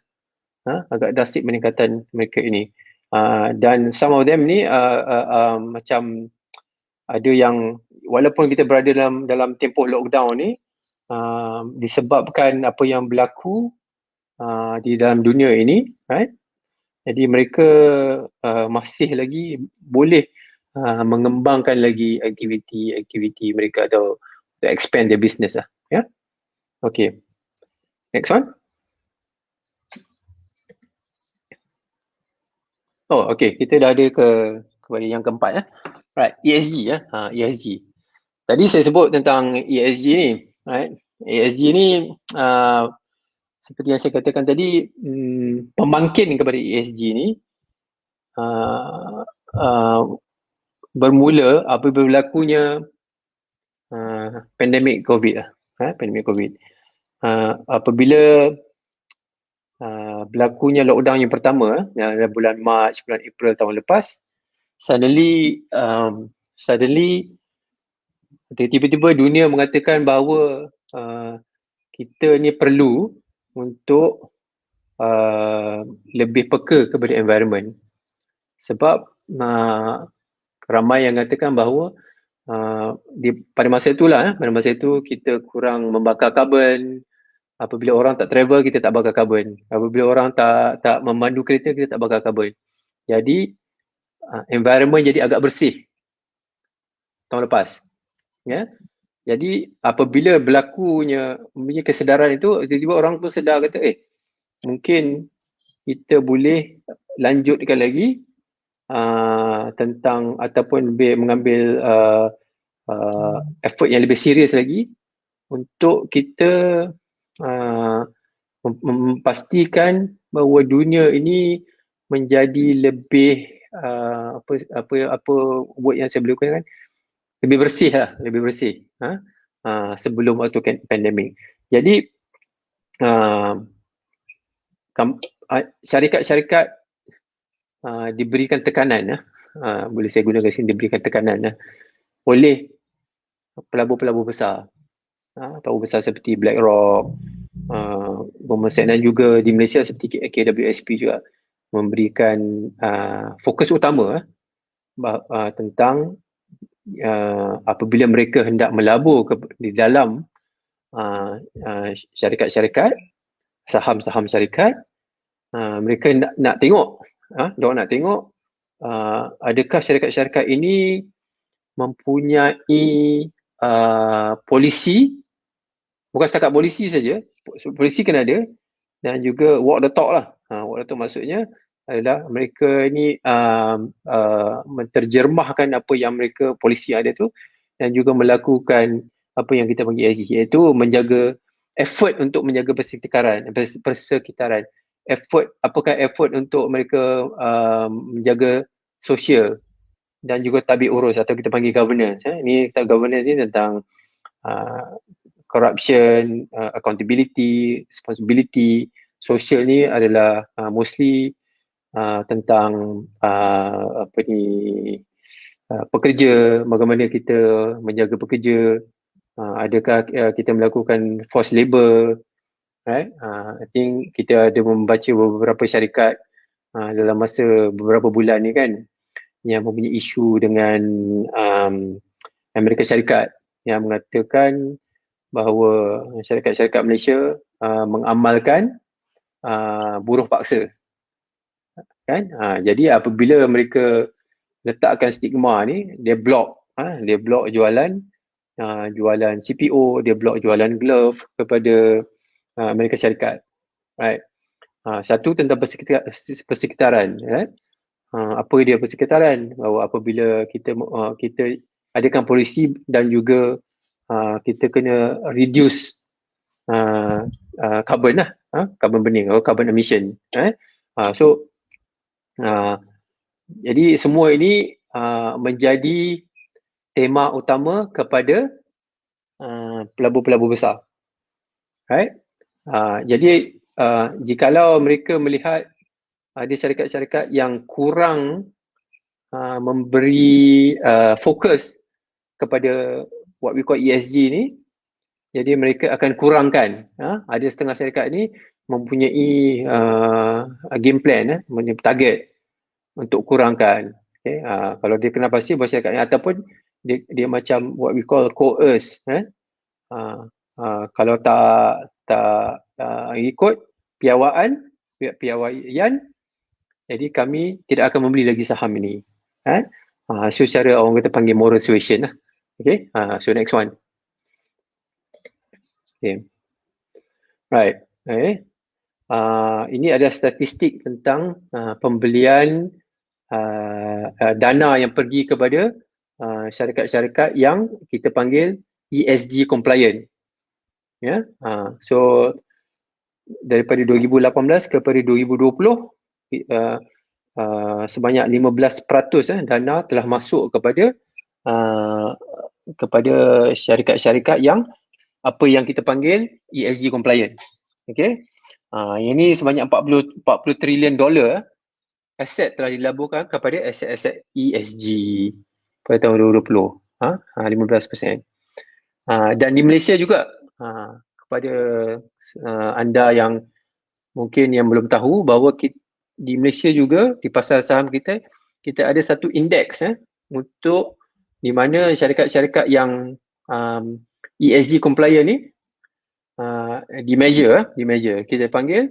Agak drastik peningkatan mereka ini. Dan some of them ni macam ada yang, walaupun kita berada dalam tempoh lockdown ni, disebabkan apa yang berlaku di dalam dunia ini, right? Jadi mereka masih lagi boleh mengembangkan lagi aktiviti mereka atau to expand their business lah. Okay. Next one. Oh, okay. Kita dah ada kepada yang keempat. Right. ESG. ESG. Tadi saya sebut tentang ESG ni. Right. ESG ni seperti yang saya katakan tadi, pemangkin kepada ESG ni bermula apabila berlakunya pandemik COVID. Pandemik COVID. Apabila berlakunya lockdown yang pertama dalam bulan Mac, bulan April tahun lepas, suddenly tiba-tiba dunia mengatakan bahawa kita ni perlu untuk lebih peka kepada environment. Sebab ramai yang mengatakan bahawa pada masa itulah, pada masa itu kita kurang membakar karbon. Apabila orang tak travel, kita tak bakar karbon. Apabila orang tak memandu kereta, kita tak bakar karbon. Jadi environment jadi agak bersih tahun lepas. Ya. Jadi apabila berlakunya kesedaran itu, tiba-tiba orang pun sedar kata, mungkin kita boleh lanjutkan lagi tentang ataupun mengambil effort yang lebih serius lagi untuk kita memastikan bahawa dunia ini menjadi lebih apa word yang saya boleh gunakan, lebih bersih lah, lebih bersih sebelum waktu pandemik. Jadi syarikat-syarikat diberikan tekanan, boleh saya gunakan sini, diberikan tekanan oleh pelabur-pelabur besar, pelabur besar seperti BlackRock, Goldman Sachs, dan juga di Malaysia seperti KWSP juga memberikan fokus utama tentang apabila mereka hendak melabur di dalam syarikat-syarikat, saham-saham syarikat, mereka nak tengok, diorang nak tengok adakah syarikat-syarikat ini mempunyai polisi, bukan setakat polisi saja, polisi kena ada, dan juga walk the talk lah. Walk the talk maksudnya adalah mereka ni menterjemahkan apa yang mereka polisi ada tu, dan juga melakukan apa yang kita panggil ESG, iaitu menjaga effort untuk menjaga persekitaran. Apakah effort untuk mereka menjaga sosial dan juga tabik urus atau kita panggil governance. Ini governance ni tentang corruption, accountability, responsibility. Social ni adalah mostly tentang pekerja, bagaimana kita menjaga pekerja, adakah kita melakukan forced labour, right? I think kita ada membaca beberapa syarikat dalam masa beberapa bulan ni kan, yang mempunyai isu dengan Amerika Syarikat yang mengatakan bahawa syarikat-syarikat Malaysia mengamalkan buruh paksa, kan? Jadi apabila mereka letakkan stigma ni, dia block jualan CPO, dia block jualan glove kepada Amerika Syarikat, right? Satu tentang persekitaran, right? Apa dia persekitaran, bahawa apabila kita adakan polisi dan juga kita kena reduce carbon lah, carbon burning atau carbon emission, jadi semua ini menjadi tema utama kepada pelabur-pelabur besar, right? Jadi jikalau mereka melihat ada syarikat-syarikat yang kurang memberi fokus kepada what we call ESG ni, jadi mereka akan kurangkan. Ada setengah syarikat ni mempunyai game plan, target untuk kurangkan. Okay? Kalau dia kena pasti buat syarikat ni, ataupun dia macam what we call coerce. Kalau tak ikut piawaian, jadi kami tidak akan membeli lagi saham ini. So secara orang kata panggil moral suasion lah. Okay, so next one. Okay. Right. Okay. Ini adalah statistik tentang pembelian dana yang pergi kepada syarikat-syarikat yang kita panggil ESG compliant. Ya. So daripada 2018 kepada 2020 sebanyak 15% dana telah masuk kepada syarikat-syarikat yang apa yang kita panggil ESG compliant. Okay. Yang ni sebanyak 40 trilion dolar aset telah dilaburkan kepada aset-aset ESG pada tahun 2020. 15%. Dan di Malaysia juga, kepada anda yang mungkin yang belum tahu, bahawa di Malaysia juga, di pasar saham kita ada satu indeks untuk di mana syarikat-syarikat yang ESG compliant ni di measure, kita panggil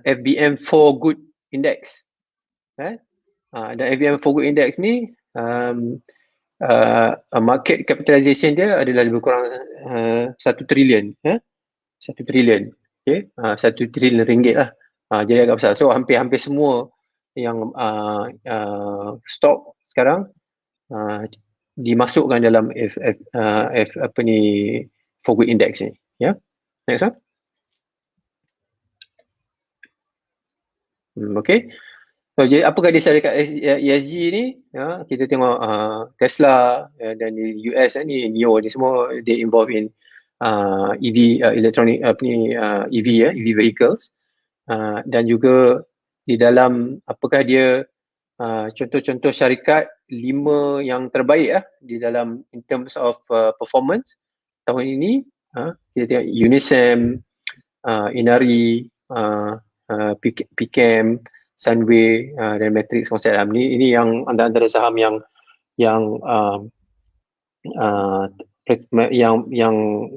FBM for Good Index. Dan FBM for Good Index ni market capitalization dia adalah lebih kurang 1 trilion. 1 trilion. Okay? 1 trilion ringgit lah. Jadi agak besar. So hampir-hampir semua yang stok sekarang dimasukkan dalam for Good Index ni. Ya. Next one. Okay. So, jadi apakah dia syarikat ESG ni? Kita tengok Tesla dan di US ni, NIO ni semua they involved in EV electronic EV vehicles. Dan juga di dalam apakah dia contoh-contoh syarikat 5 yang terbaik di dalam in terms of performance tahun ini. Kita tengok Unisem, Inari, PCAM, Sunway dan Matrix Concept. Ini yang antara saham yang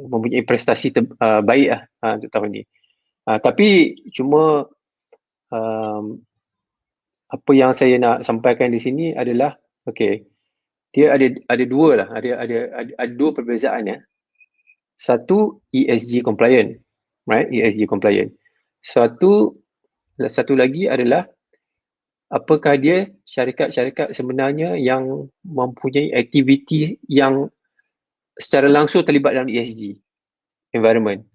mempunyai prestasi baik untuk tahun ini. Tapi cuma apa yang saya nak sampaikan di sini adalah dia ada dua lah, ada dua perbezaan ya. Satu ESG compliant, right? ESG compliant. Satu lagi adalah apakah dia syarikat-syarikat sebenarnya yang mempunyai aktiviti yang secara langsung terlibat dalam ESG environment.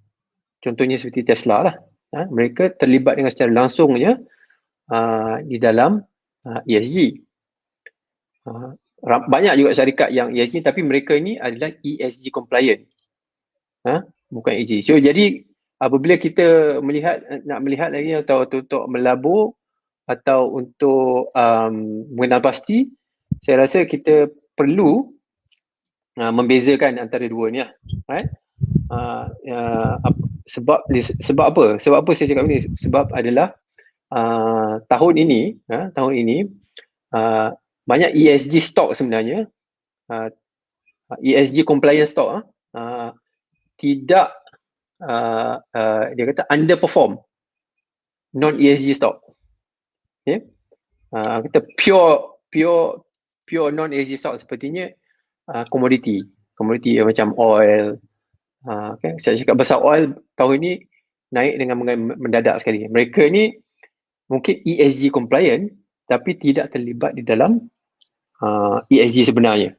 Contohnya seperti Tesla lah. Mereka terlibat dengan secara langsungnya di dalam ESG. Banyak juga syarikat yang ESG tapi mereka ini adalah ESG compliant. Bukan ESG. So jadi apabila kita nak melihat lagi atau untuk melabur atau untuk mengenal pasti, saya rasa kita perlu membezakan antara dua ni lah. Right? Sebab apa? Sebab apa saya cakap ini? Sebab adalah tahun ini banyak ESG stock sebenarnya, ESG compliant stock tidak dia kata underperform non-ESG stock. Okay? Kita pure non-ESG stock sepertinya komoditi macam oil. Saya cakap pasal oil tahun ini naik dengan mendadak sekali. Mereka ni mungkin ESG compliant tapi tidak terlibat di dalam ESG sebenarnya.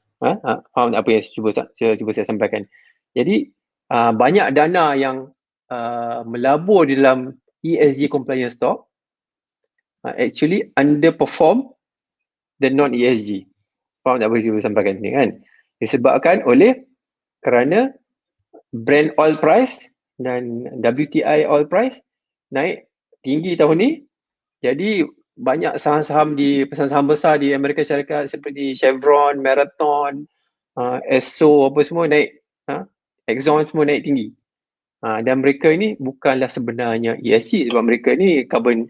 Faham apa yang saya cuba saya sampaikan. Jadi banyak dana yang melabur di dalam ESG compliant stock actually underperform the non-ESG. Faham tak apa yang saya sampaikan ni kan? Disebabkan kerana Brent oil price dan WTI oil price naik tinggi tahun ni. Jadi banyak saham-saham di pasar saham besar di Amerika Syarikat seperti Chevron, Marathon, Esso apa semua naik. Exxon semua naik tinggi. Dan mereka ini bukanlah sebenarnya ESG sebab mereka ni carbon,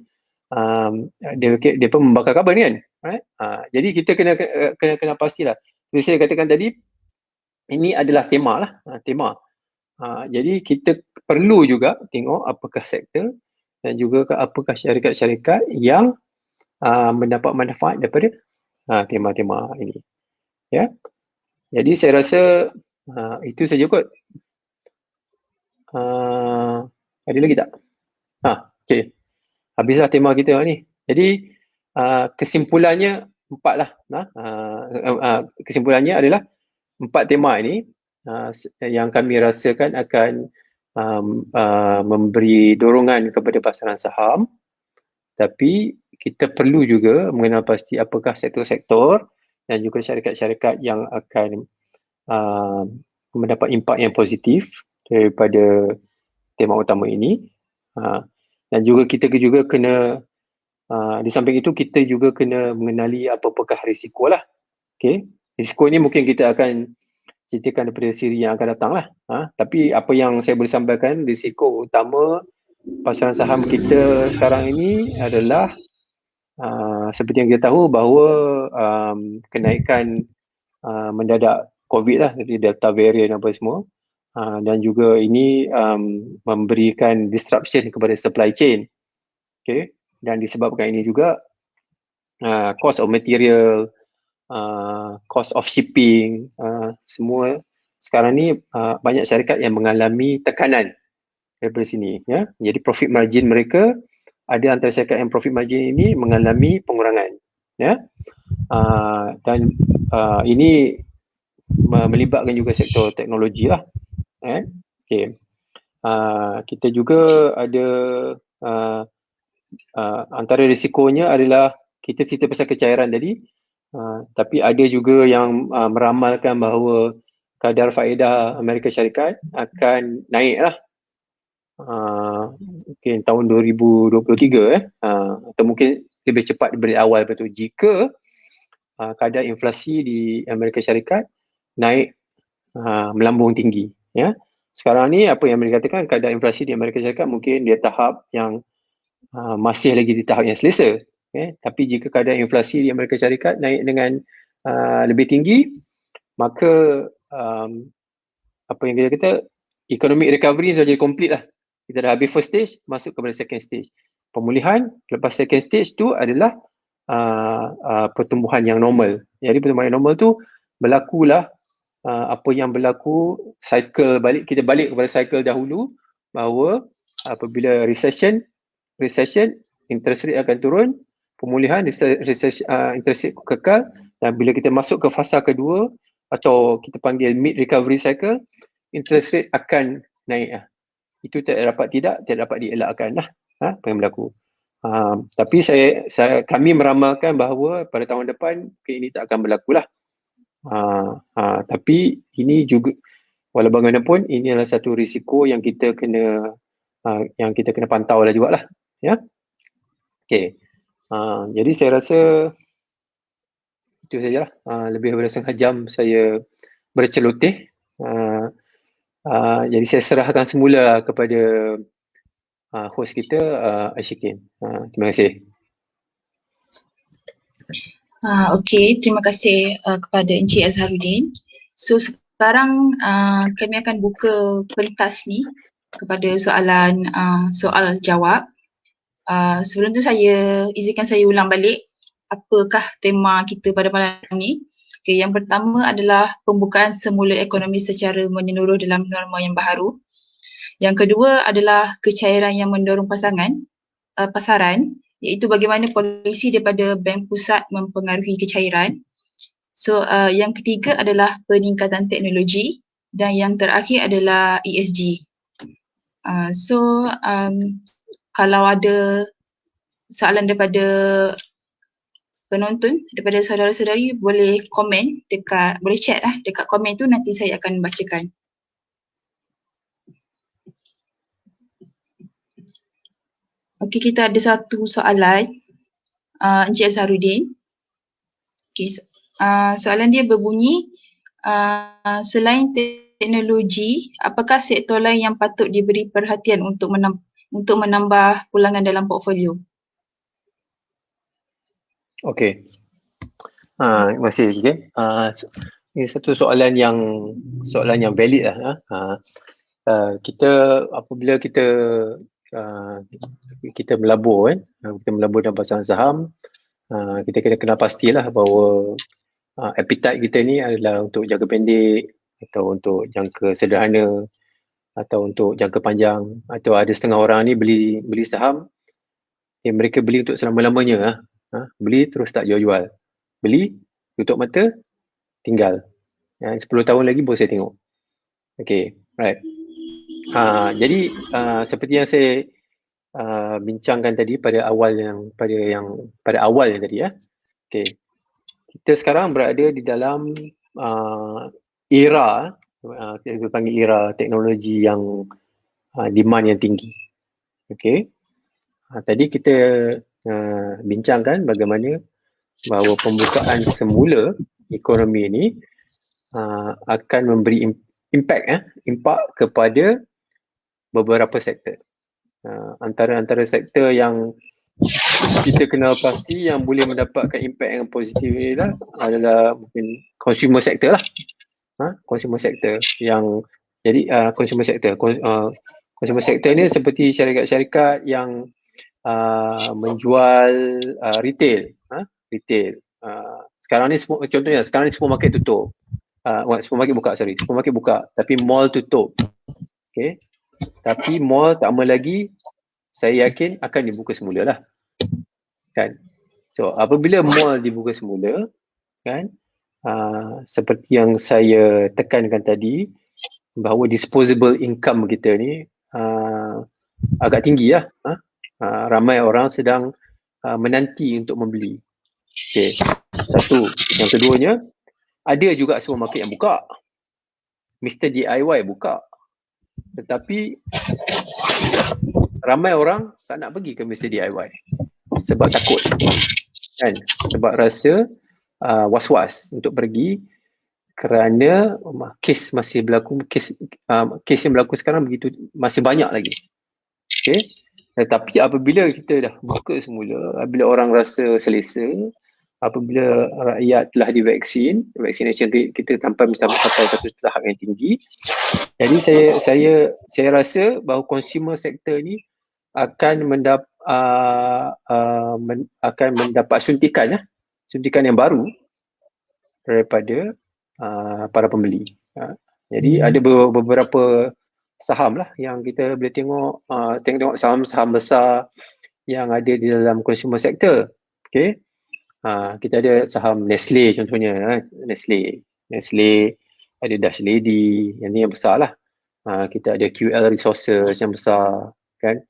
dia pun membakar carbon kan. Right? Jadi kita kena pastilah. Seperti saya katakan tadi, ini adalah tema lah. Tema. Jadi kita perlu juga tengok apakah sektor dan juga apakah syarikat-syarikat yang mendapat manfaat daripada tema-tema ini. Ya. Jadi saya rasa itu saja kot. Ada lagi tak? Okay. Habislah tema kita ni. Jadi kesimpulannya 4 lah. Kesimpulannya adalah 4 tema ini yang kami rasakan akan memberi dorongan kepada pasaran saham. Tapi kita perlu juga mengenal pasti apakah sektor-sektor dan juga syarikat-syarikat yang akan mendapat impak yang positif daripada tema utama ini. Dan juga kita juga kena di samping itu kita juga kena mengenali apa-apakah risiko lah. Okay. Risiko ni mungkin kita akan ceritakan daripada siri yang akan datang lah. Tapi apa yang saya boleh sampaikan, risiko utama pasaran saham kita sekarang ini adalah seperti yang kita tahu bahawa kenaikan mendadak COVID lah, Delta variant apa semua, dan juga ini memberikan disruption kepada supply chain. Okay. Dan disebabkan ini juga cost of material, cost of shipping, semua sekarang ni banyak syarikat yang mengalami tekanan daripada sini, ya. Jadi profit margin mereka, ada antara syarikat yang profit margin ini mengalami pengurangan, ya. Dan ini melibatkan juga sektor teknologi lah, okay. Kita juga ada antara risikonya adalah kita cerita pasal kecairan tadi, tapi ada juga yang meramalkan bahawa kadar faedah Amerika Syarikat akan naik lah mungkin tahun 2023 atau mungkin lebih cepat daripada awal betul jika kadar inflasi di Amerika Syarikat naik melambung tinggi, ya. Sekarang ni apa yang mereka katakan, kadar inflasi di Amerika Syarikat mungkin dia tahap yang masih lagi di tahap yang selesa, tapi jika kadar inflasi di Amerika Syarikat naik dengan lebih tinggi, maka apa yang kita kata, economic recovery sudah jadi complete lah. Kita dah habis first stage, masuk kepada second stage. Pemulihan lepas second stage tu adalah pertumbuhan yang normal. Jadi pertumbuhan yang normal tu berlakulah apa yang berlaku, kita balik kepada cycle dahulu, bahawa apabila recession, interest rate akan turun, pemulihan, interest rate kekal, dan bila kita masuk ke fasa kedua atau kita panggil mid recovery cycle, interest rate akan naik. Itu tidak dapat dielakkan lah apa yang berlaku. Tapi kami meramalkan bahawa pada tahun depan ini tak akan berlaku lah. Tapi ini juga, walau bagaimanapun, ini adalah satu risiko yang kita kena pantau lah juga lah, ya. Okay. Jadi saya rasa itu sajalah. Lebih daripada setengah jam saya berceloteh. Jadi saya serahkan semula kepada host kita, Ashikin. Terima kasih. Okey, terima kasih kepada Encik Azharuddin. So sekarang kami akan buka pentas ni kepada soal jawab. Sebelum tu izinkan saya ulang balik apakah tema kita pada malam ni. Okay, yang pertama adalah pembukaan semula ekonomi secara menyeluruh dalam norma yang baharu. Yang kedua adalah kecairan yang mendorong pasaran, iaitu bagaimana polisi daripada Bank Pusat mempengaruhi kecairan. So yang ketiga adalah peningkatan teknologi, dan yang terakhir adalah ESG. Kalau ada soalan daripada penonton, daripada saudara-saudari, boleh chat dekat komen tu, nanti saya akan bacakan. Okey, kita ada satu soalan Encik Azharuddin. Okey, soalan dia berbunyi, selain teknologi, apakah sektor lain yang patut diberi perhatian untuk menambah pulangan dalam portfolio? Okey. Terima kasih, Cik. Ini satu soalan yang valid lah. Apabila kita melabur dalam pasaran saham, kita kena kenal pastilah bahawa appetite kita ni adalah untuk jangka pendek, atau untuk jangka sederhana, atau untuk jangka panjang. Atau ada setengah orang ni beli saham, mereka beli untuk selama-lamanya. Beli terus tak jual-jual, beli, tutup mata, tinggal. 10 tahun lagi baru saya tengok. Okay, right. Jadi seperti yang saya bincangkan tadi pada awal tadi, ya. Okay. Kita sekarang berada di dalam era, kita panggil era teknologi yang demand yang tinggi. Okay. Tadi kita bincangkan bagaimana bahawa pembukaan semula ekonomi ini akan memberi impak kepada beberapa sektor. Antara sektor yang kita kenal pasti yang boleh mendapatkan impak yang positif ni adalah mungkin consumer sector lah. Consumer sector yang jadi consumer sector. Consumer sector ni seperti syarikat-syarikat yang menjual retail. Retail. Sekarang ni contohnya sekarang ni supermarket tutup. Supermarket buka tapi mall tutup. Okay. Tapi mall tak lama lagi saya yakin akan dibuka semula lah. Kan? So apabila mall dibuka semula, kan, seperti yang saya tekankan tadi, bahawa disposable income kita ni agak tinggi lah. Ramai orang sedang menanti untuk membeli. Okay. Satu. Yang keduanya, ada juga supermarket yang buka. Mr. DIY buka. Tetapi ramai orang tak nak pergi ke Mr. DIY sebab takut, kan? Sebab rasa was-was untuk pergi kerana kes masih berlaku, kes yang berlaku sekarang begitu masih banyak lagi. Okay? Tetapi apabila kita dah buka semula, apabila orang rasa selesa, apabila rakyat telah divaksin, vaccination rate kita sampai satu tahap yang tinggi. Jadi saya rasa bahawa consumer sector ni akan mendapat suntikan yang baru daripada para pembeli. Jadi ada beberapa saham lah yang kita boleh tengok saham-saham besar yang ada di dalam consumer sector. Okay. Kita ada saham Nestle contohnya, Nestle ada Dutch Lady, yang ni yang besar lah. Kita ada QL Resources yang besar, kan.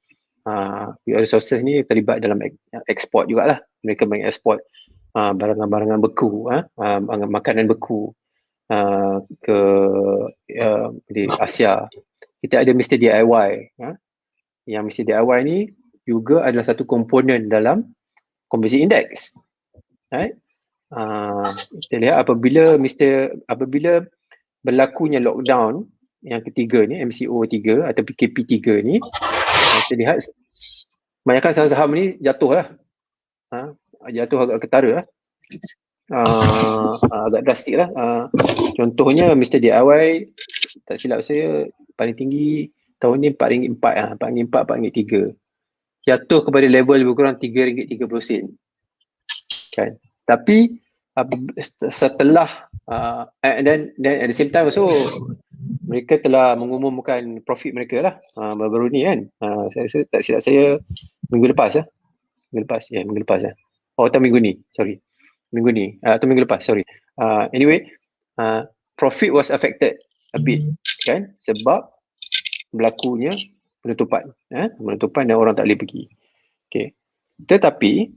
QL Resources ni terlibat dalam ekspor jugalah. Mereka mengeksport barangan-barangan beku, makanan beku ke di Asia. Kita ada Mr. DIY, yang Mr. DIY ni juga adalah satu komponen dalam Composite Index. Right? Kita lihat apabila berlakunya lockdown yang ketiga ni, MCO 3 atau PKP 3 ni, kita lihat kebanyakan saham-saham ni jatuh lah. Jatuh agak ketara lah. Agak drastik lah. Contohnya Mr. DIY, tak silap saya, paling tinggi tahun ni RM4.4, RM4.3. Jatuh kepada level lebih kurang RM3.30. Kan. Tapi setelah dan at the same time also mereka telah mengumumkan profit mereka lah baru ni, kan. Saya tak silap saya minggu lepas lah. Atau minggu ni, sorry. Minggu ni atau minggu lepas, sorry. Anyway, profit was affected a bit, kan, sebab berlakunya penutupan dan orang tak boleh pergi. Okay. Tetapi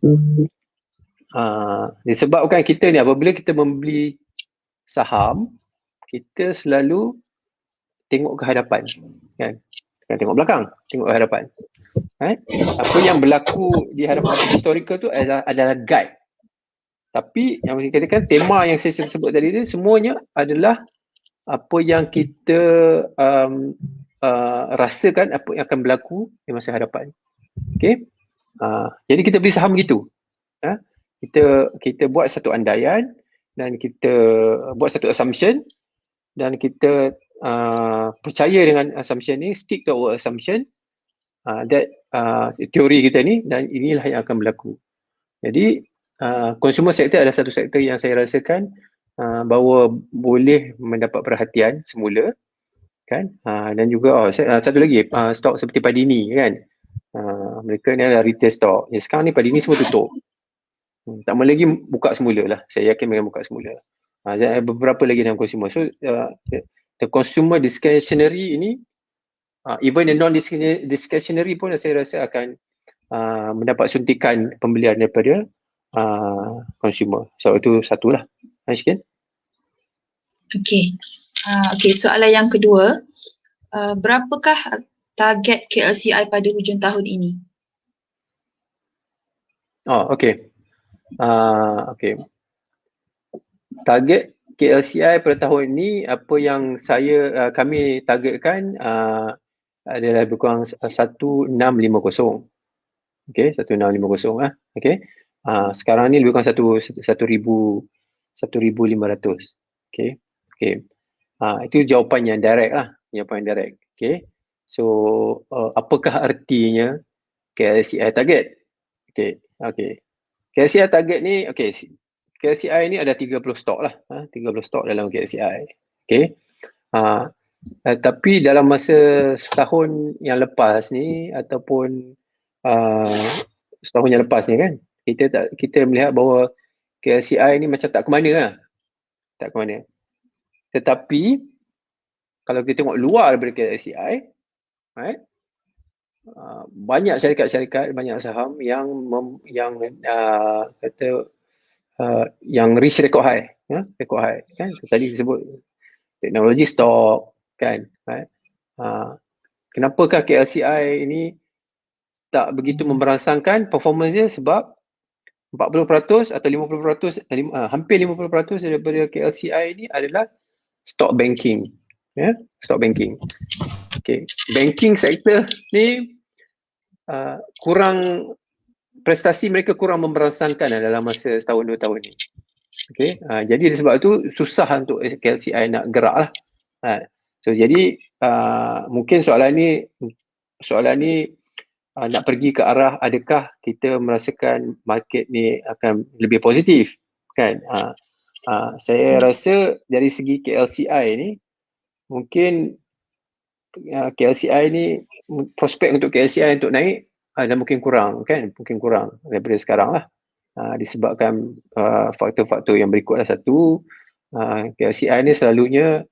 disebabkan kita ni apabila kita membeli saham, kita selalu tengok ke hadapan, kan. Bukan tengok belakang, tengok ke hadapan. Apa yang berlaku di hadapan historical tu adalah guide. Tapi yang saya katakan, tema yang saya sebut tadi tu semuanya adalah apa yang kita rasakan apa yang akan berlaku di masa hadapan. Okay. Jadi kita beli saham begitu. Kita buat satu andaian dan kita buat satu assumption dan kita percaya dengan assumption ni, stick to our assumption, that teori kita ni, dan inilah yang akan berlaku. Jadi consumer sector adalah satu sektor yang saya rasakan bahawa boleh mendapat perhatian semula, kan. Dan juga satu lagi, stok seperti Padini, kan. Mereka ni adalah retail stock. Sekarang ni Padini semua tutup. Tak mahu lagi buka semula lah. Saya yakin mereka buka semula. Dan beberapa lagi dalam consumer. So the consumer discretionary ini, even the non-discretionary pun saya rasa akan mendapat suntikan pembelian daripada consumer. So itu satulah. Ashkin. Okay, soalan yang kedua. Berapakah target KLCI pada hujung tahun ini? Oh, okey. Okey. Target KLCI pada tahun ini, apa yang kami targetkan adalah lebih kurang 1650. Okey, 1650 lah. Okey. Sekarang ni lebih kurang 1,500. Okey. Okey. Itu jawapan yang direct lah, jawapan yang direct. Okey. So, apakah artinya KLCI target? Okey. Okey. KLCI target ni, okey, KLCI ni ada 30 stok lah, 30 stok dalam KLCI. Okey. Tapi dalam masa setahun yang lepas ni ataupun setahun yang lepas ni kan, kita melihat bahawa KLCI ni macam tak ke mana lah. Tak ke mana. Tetapi kalau kita tengok luar daripada KLCI, right? Banyak syarikat-syarikat, banyak saham yang yang reach record high, record high kan. Tadi disebut teknologi stock kan, right? Kenapakah KLCI ini tak begitu memberangsangkan performance dia? Sebab 40% atau 50%, hampir 50% daripada KLCI ini adalah stock banking, stock banking. Okay. Banking sector ni prestasi mereka kurang memberangsangkan dalam masa setahun 2 tahun ni. Okay. Jadi sebab itu susah untuk KLCI nak gerak lah. So jadi mungkin soalan ni nak pergi ke arah adakah kita merasakan market ni akan lebih positif kan. Saya rasa dari segi KLCI ni mungkin KLCI ni prospek untuk KLCI untuk naik dan mungkin kurang kan, mungkin kurang daripada sekarang lah. Disebabkan faktor-faktor yang berikut lah. Satu, KLCI ni selalunya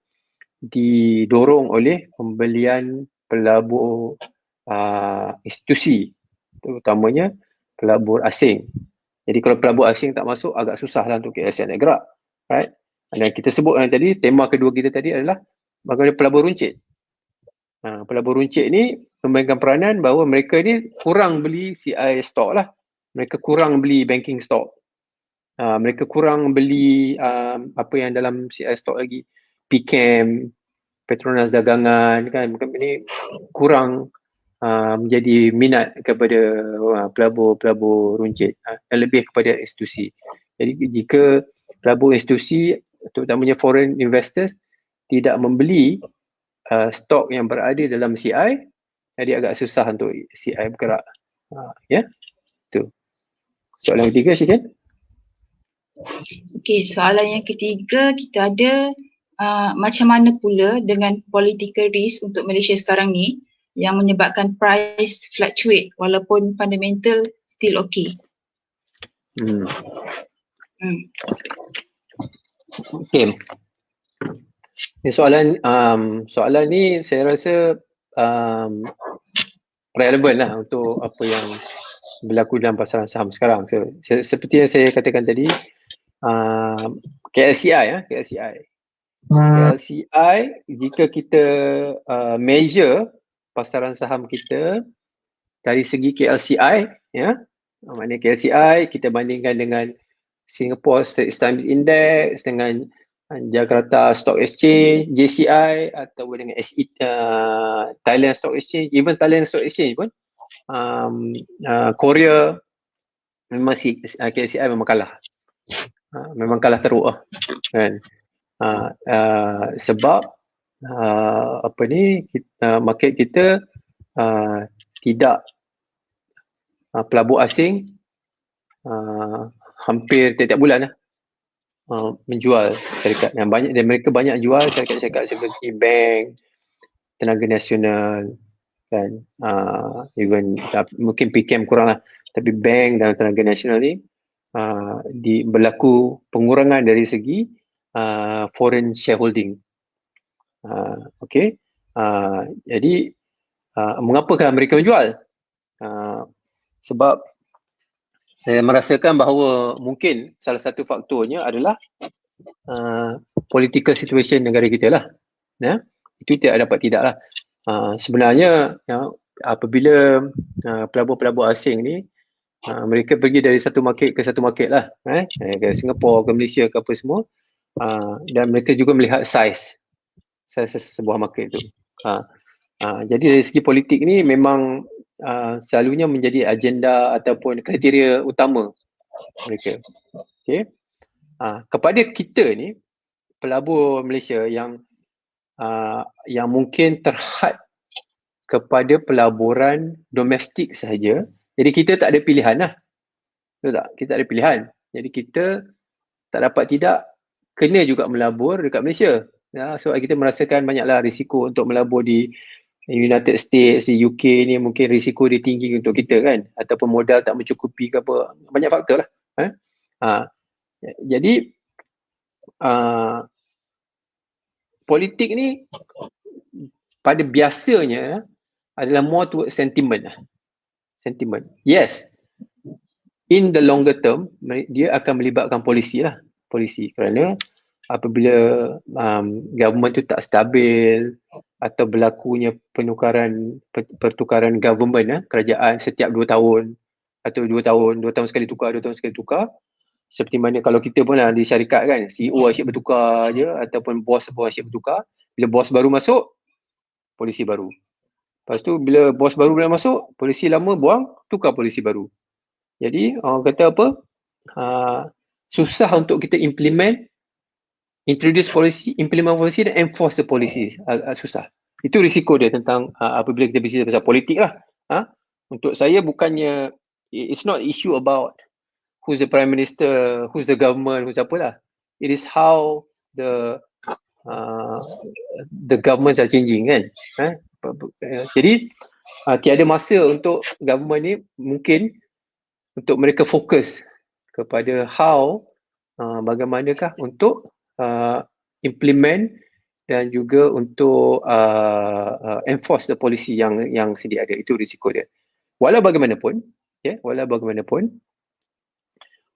didorong oleh pembelian pelabur institusi, terutamanya pelabur asing. Jadi kalau pelabur asing tak masuk, agak susah lah untuk KLCI nak gerak, right? Dan kita sebut tadi, tema kedua kita tadi adalah bagaimana pelabur runcit. Pelabur runcit ni memainkan peranan bahawa mereka ni kurang beli CI stock lah. Mereka kurang beli banking stock. Mereka kurang beli apa yang dalam CI stock lagi, PCAM, Petronas Dagangan kan. Ini kurang menjadi minat kepada pelabur runcit dan lebih kepada institusi. Jadi jika pelabur institusi, terutamanya foreign investors, tidak membeli stok yang berada dalam CI, jadi agak susah untuk CI bergerak. Ya, tu. Soalan ketiga, Syikin. Okey, soalan yang ketiga kita ada macam mana pula dengan political risk untuk Malaysia sekarang ni yang menyebabkan price fluctuate walaupun fundamental still okay. Okay. Ini soalan ni saya rasa relevan lah untuk apa yang berlaku dalam pasaran saham sekarang. So, seperti yang saya katakan tadi, KLCI, jika kita measure pasaran saham kita dari segi KLCI, maknanya KLCI kita bandingkan dengan Singapore Straits Times Index, dengan Jakarta Stock Exchange, JCI, atau dengan Thailand Stock Exchange, even Thailand Stock Exchange pun, Korea, memang KLCI memang kalah. Memang kalah teruk lah kan. Sebab market kita tidak pelabur asing hampir tiap-tiap bulan lah menjual syarikat yang banyak, dan mereka banyak jual syarikat-syarikat seperti bank, tenaga nasional kan, even mungkin PCAM kurang lah, tapi bank dan tenaga nasional ni berlaku pengurangan dari segi foreign shareholding. Okay. Jadi mengapakah mereka menjual? Sebab saya merasakan bahawa mungkin salah satu faktornya adalah political situation negara kita lah. Itu tidak dapat tidak lah. Sebenarnya apabila pelabur-pelabur asing ni Mereka pergi dari satu market ke satu market lah, ke Singapura, ke Malaysia, ke apa semua. Dan mereka juga melihat size sebuah market tu. Jadi dari segi politik ni memang selalunya menjadi agenda ataupun kriteria utama mereka. Okay. Kepada kita ni, pelabur Malaysia yang mungkin terhad kepada pelaburan domestik sahaja, jadi kita tak ada pilihan lah. Betul tak? Kita tak ada pilihan. Jadi kita tak dapat tidak kena juga melabur dekat Malaysia. Sebab kita merasakan banyaklah risiko untuk melabur di United States, di UK ni mungkin risiko dia tinggi untuk kita kan, ataupun modal tak mencukupi ke apa, banyak faktor lah. Jadi politik ni pada biasanya adalah more towards sentiment. Yes, in the longer term dia akan melibatkan polisi kerana apabila government tu tak stabil atau berlakunya pertukaran government, kerajaan setiap 2 tahun atau 2 tahun sekali tukar, seperti mana kalau kita pun di syarikat kan, CEO asyik bertukar je ataupun bos pun asyik bertukar. Bila bos baru masuk, polisi baru. Lepas tu bila bos baru masuk, polisi lama buang, tukar polisi baru. Jadi orang kata apa, susah untuk kita introduce policy, implement policy dan enforce the policy. Susah. Itu risiko dia tentang apabila kita berbicara pasal politik lah. Untuk saya bukannya, it's not issue about who's the prime minister, who's the government, who's apa lah. It is how the governments are changing kan. Jadi tiada masa untuk government ni mungkin untuk mereka fokus kepada how bagaimanakah untuk implement dan juga untuk enforce the policy yang sedia ada. Itu risiko dia. Walau bagaimanapun,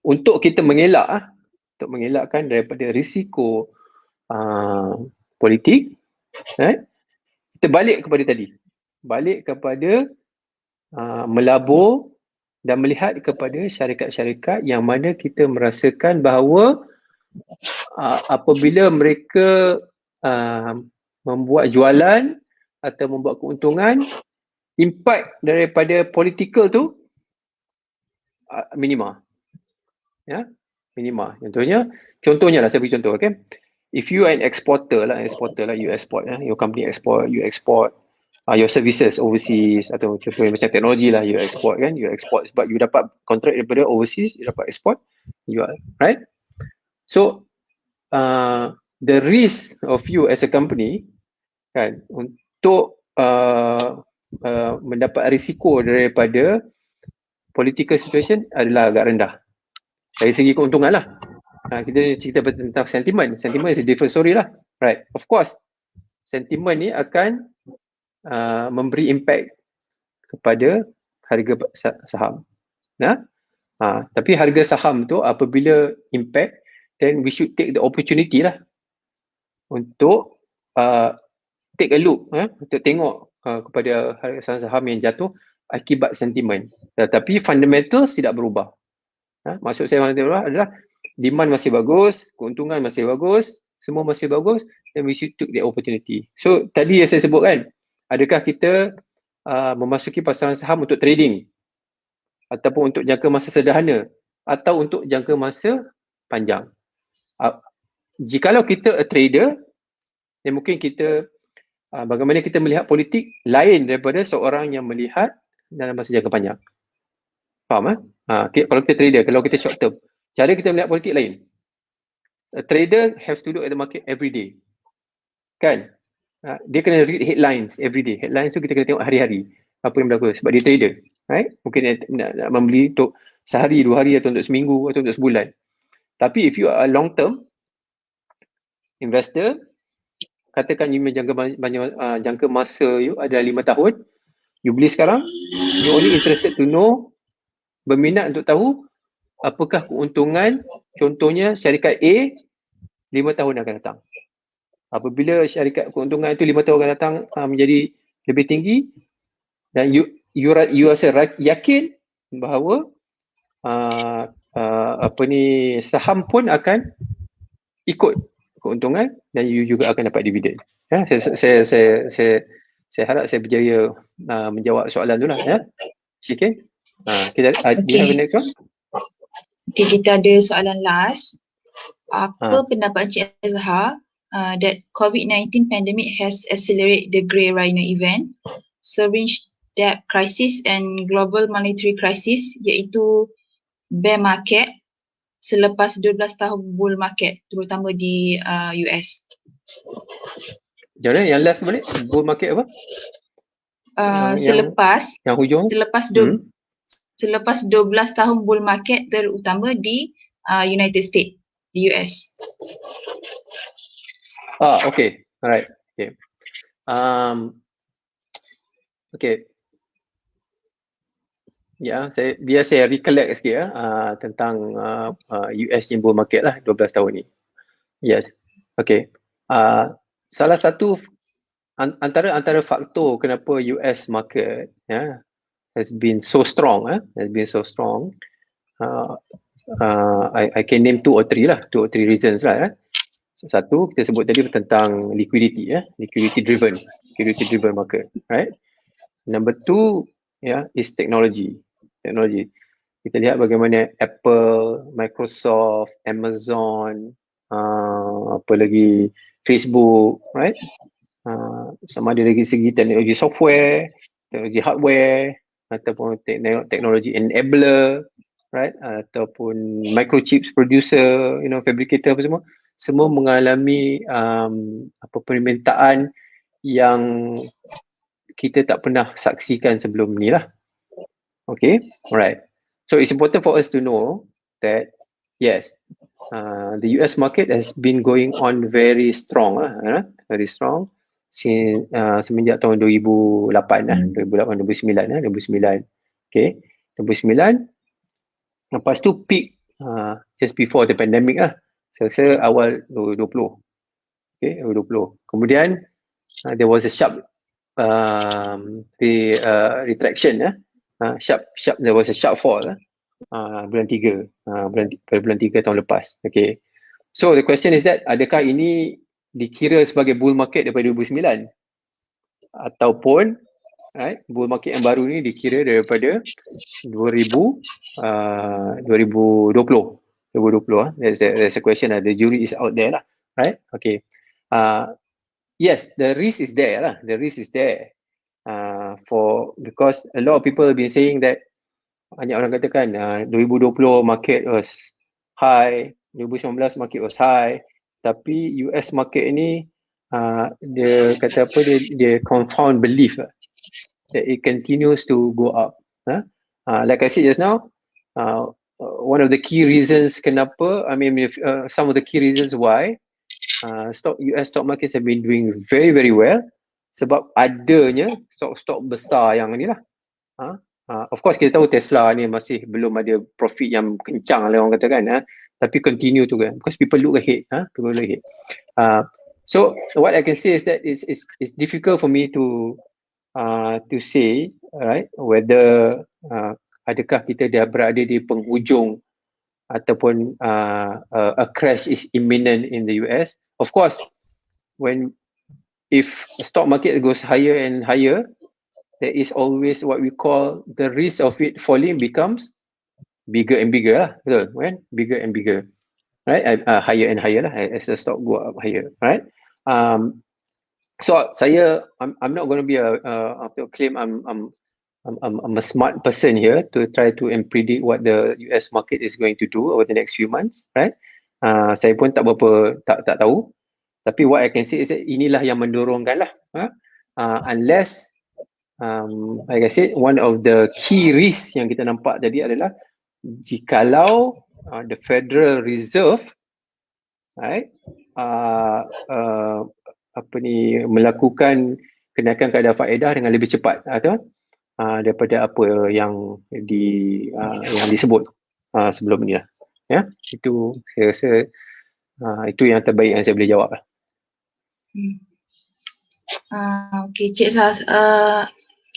untuk kita untuk mengelakkan daripada risiko politik, kita balik kepada melabur dan melihat kepada syarikat-syarikat yang mana kita merasakan bahawa apabila mereka membuat jualan atau membuat keuntungan, impact daripada political tu minima. Minima. Contohnya lah, saya beri contoh, okay? If you are an exporter lah, you export, your company export, you export your services overseas, atau contohnya macam teknologi lah, you export sebab you dapat kontrak daripada overseas, you dapat export, you are, right? So the risk of you as a company kan untuk mendapat risiko daripada political situation adalah agak rendah dari segi keuntungan lah. Kita cerita tentang sentiment is a different story lah, right? Of course, sentiment ni akan memberi impact kepada harga saham. Tapi harga saham tu apabila impact, then we should take the opportunity lah untuk take a look, untuk tengok kepada harga saham yang jatuh akibat sentiment. Tetapi fundamentals tidak berubah. Maksud saya adalah demand masih bagus, keuntungan masih bagus, semua masih bagus, then we should take the opportunity. So tadi yang saya sebut kan, adakah kita memasuki pasaran saham untuk trading ataupun untuk jangka masa sederhana atau untuk jangka masa panjang? Jikalau kita a trader, then mungkin kita bagaimana kita melihat politik lain daripada seorang yang melihat dalam masa jangka panjang. Faham? Kalau kita trader, kalau kita short term, cara kita melihat politik lain. A trader has to look at the market every day. Kan? Dia kena read headlines every day. Headlines tu kita kena tengok hari-hari apa yang berlaku sebab dia trader. Right? Mungkin dia nak membeli untuk sehari, 2 hari atau untuk seminggu atau untuk sebulan. Tapi if you are a long term investor, katakan you jangka masa you adalah 5 tahun, you beli sekarang, you only interested to know, berminat untuk tahu apakah keuntungan contohnya syarikat A 5 tahun akan datang. Apabila syarikat keuntungan itu 5 tahun akan datang menjadi lebih tinggi dan you rasa yakin bahawa saham pun akan ikut keuntungan dan you juga akan dapat dividen. Ya, saya harap saya berjaya menjawab soalan tu lah. Ya, Syikin. Do you have the next one? Okay, kita ada soalan last. Apa pendapat Encik Azhar that COVID-19 pandemic has accelerated the grey rhino event, sovereign debt crisis and global monetary crisis, iaitu bear market selepas 12 tahun bull market, terutama di US. Jangan yang last balik, bull market apa? Selepas yang hujung? Selepas 12 tahun bull market, terutama di United States, di US. Okay. Alright. Okay. Okay. Ya, biar saya recollect sikit tentang US ni bull market lah 12 tahun ni. Yes. Okay. Salah satu antara faktor kenapa US market has been so strong, I can name two or three reasons lah. Satu, kita sebut tadi tentang liquidity driven market, right? Number two, is technology. Kita lihat bagaimana Apple, Microsoft, Amazon, apa lagi, Facebook, right? Sama ada dari segi teknologi software, teknologi hardware, ataupun teknologi enabler, right? Ataupun microchips producer, fabricator apa semua mengalami permintaan yang kita tak pernah saksikan sebelum ni lah. Okay, alright. So it's important for us to know that yes, the US market has been going on very strong very strong semenjak tahun 2008 2009. Okay, 2009. Lepas tu peak just before the pandemic lah. Saya rasa awal 2020. Okay, 2020. Kemudian there was a sharp retraction there was a sharp fall bulan 3 tahun lepas. Okay. So the question is that, adakah ini dikira sebagai bull market daripada 2009 ataupun bull market yang baru ni dikira daripada 2020. There's a question the jury is out there lah, right? Okay. Yes, the risk is there lah. The risk is there because a lot of people have been saying that, banyak orang katakan 2020 market was high, 2019 market was high, tapi US market ni dia kata apa, dia confound belief that it continues to go up. Like I said just now, one of the key reasons kenapa, some of the key reasons why US stock markets have been doing very very well, sebab adanya stok-stok besar yang ni lah. Of course kita tahu Tesla ni masih belum ada profit yang kencang lah orang kata kan, tapi continue tu kan, because people look ahead. So what I can say is that it's difficult for me to say, right, whether adakah kita dah berada di penghujung ataupun a crash is imminent in the US. Of course, if stock market goes higher and higher, there is always what we call the risk of it falling becomes bigger and bigger lah, betul kan? Bigger and bigger, right? Higher and higher lah as the stock go up higher, right? So I'm not going to be claim I'm a smart person here to try to predict what the US market is going to do over the next few months, right? Saya pun tak berapa tak tahu, tapi what I can say is that inilah yang mendorongkan lah, unless like I said, one of the key risks yang kita nampak tadi adalah jikalau the Federal Reserve, right, melakukan kenaikan kadar faedah dengan lebih cepat atau daripada apa yang disebut sebelum ni lah. Ya, itu saya rasa itu yang terbaik yang saya boleh jawab lah. Okay, Cik Saz,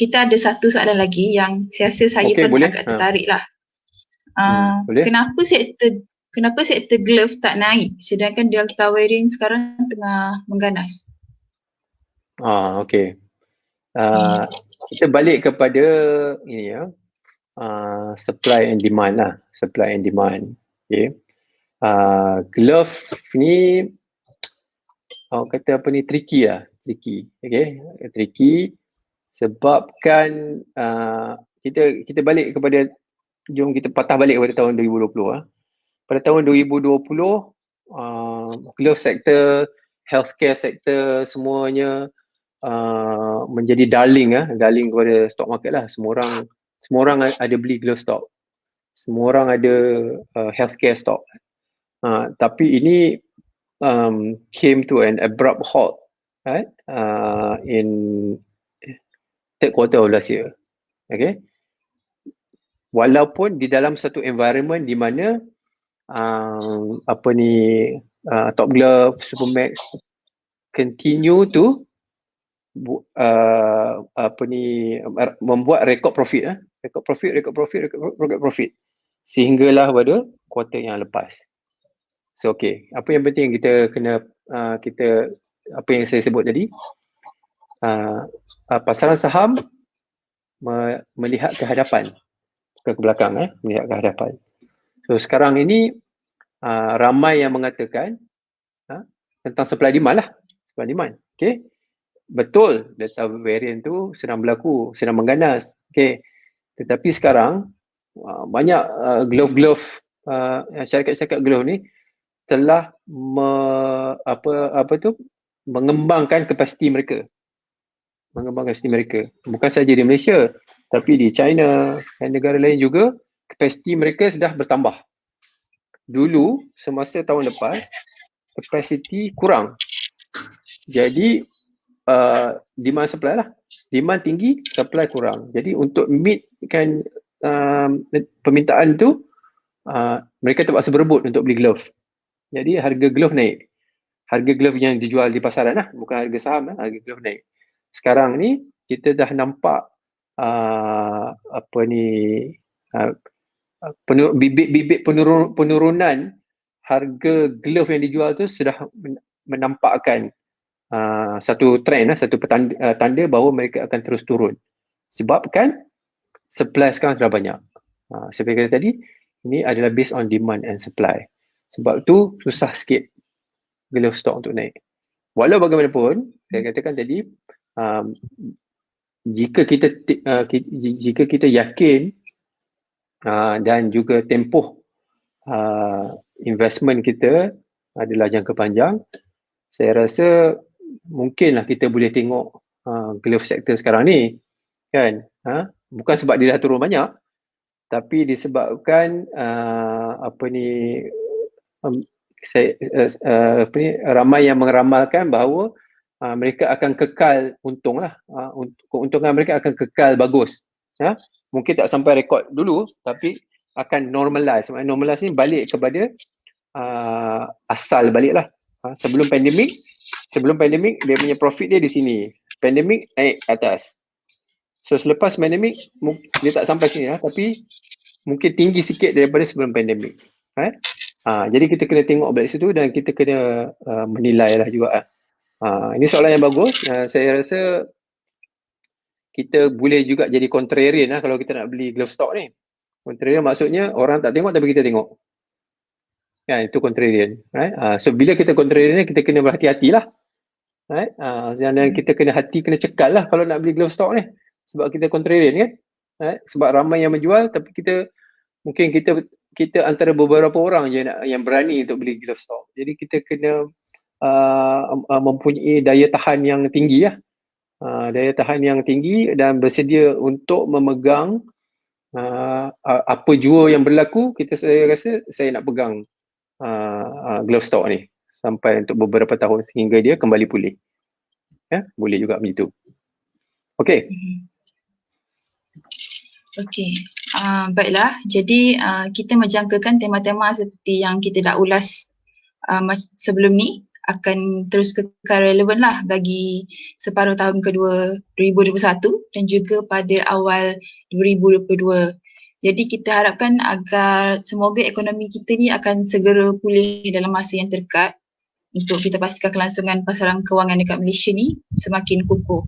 kita ada satu soalan lagi yang saya rasa saya pun agak tertarik lah. Boleh? Kenapa sektor glove tak naik sedangkan Delta variant sekarang tengah mengganas? Okey. Kita balik kepada ini ya, supply and demand lah, supply and demand. Okay. Glove ni orang kata apa ni, tricky lah, tricky sebabkan kita balik kepada, jom kita patah balik kepada tahun 2020 Pada tahun 2020 glove sector, healthcare sector semuanya menjadi darling kepada stock market lah. Semua orang ada beli glove stock, semua orang ada healthcare stock. Tapi ini came to an abrupt halt in third quarter of last year. Okay. Walaupun di dalam satu environment di mana Top Glove, Supermax continue to membuat record profit, sehinggalah pada kuartal yang lepas. So okay, apa yang penting kita kena apa yang saya sebut tadi, pasaran saham melihat ke hadapan, bukan ke belakang, melihat ke hadapan. So sekarang ini ramai yang mengatakan tentang supply demand lah, supply demand. Okay, betul Delta variant tu sedang berlaku, sedang mengganas. Okay, tetapi sekarang banyak glove syarikat-syarikat glove ni telah mengembangkan kapasiti mereka. Bukan saja di Malaysia, tapi di China dan negara lain juga kapasiti mereka sudah bertambah. Dulu semasa tahun lepas kapasiti kurang. Jadi demand supply lah. Demand tinggi, supply kurang. Jadi untuk meetkan permintaan tu, mereka terpaksa berebut untuk beli glove. Jadi harga glove naik. Harga glove yang dijual di pasaran lah, bukan harga saham, harga glove naik. Sekarang ni kita dah nampak bibit penurunan harga glove yang dijual tu sudah menampakkan satu trend, satu tanda bahawa mereka akan terus turun. Sebabkan supply sekarang sudah banyak. Seperti kata tadi, ini adalah based on demand and supply. Sebab tu susah sikit glove stock untuk naik. Walau bagaimanapun, saya katakan tadi, jika kita yakin dan juga tempoh investment kita adalah jangka panjang, saya rasa mungkinlah kita boleh tengok glove sector sekarang ni, kan? Bukan sebab dia dah turun banyak, tapi disebabkan ramai yang meramalkan bahawa mereka akan kekal untung lah, keuntungan mereka akan kekal bagus. Mungkin tak sampai rekod dulu, tapi akan normalize. Normalize ni balik kepada asal balik lah. Sebelum pandemik dia punya profit dia di sini. Pandemik naik atas. So selepas pandemik dia tak sampai sini lah, tapi mungkin tinggi sikit daripada sebelum pandemik. Jadi kita kena tengok balik situ dan kita kena menilai lah juga. Ini soalan yang bagus. Saya rasa kita boleh juga jadi contrarian lah kalau kita nak beli glove stock ni. Contrarian maksudnya orang tak tengok tapi kita tengok. Itu contrarian. So bila kita contrarian ni, kita kena berhati-hati lah. Dan kita kena kena cekal lah kalau nak beli glove stock ni. Sebab kita contrarian kan. Sebab ramai yang menjual, tapi mungkin kita antara beberapa orang je yang berani untuk beli glove stock. Jadi kita kena mempunyai daya tahan yang tinggi lah. Daya tahan yang tinggi dan bersedia untuk memegang apa jua yang berlaku. Saya rasa saya nak pegang glove stock ni sampai untuk beberapa tahun sehingga dia kembali pulih. Boleh juga begitu. Okey. Okey. Baiklah. Jadi kita menjangkakan tema-tema seperti yang kita dah ulas sebelum ni akan terus kekal relevan lah bagi separuh tahun kedua 2021 dan juga pada awal 2022. Jadi kita harapkan agar semoga ekonomi kita ni akan segera pulih dalam masa yang terdekat untuk kita pastikan kelangsungan pasaran kewangan dekat Malaysia ni semakin kukuh.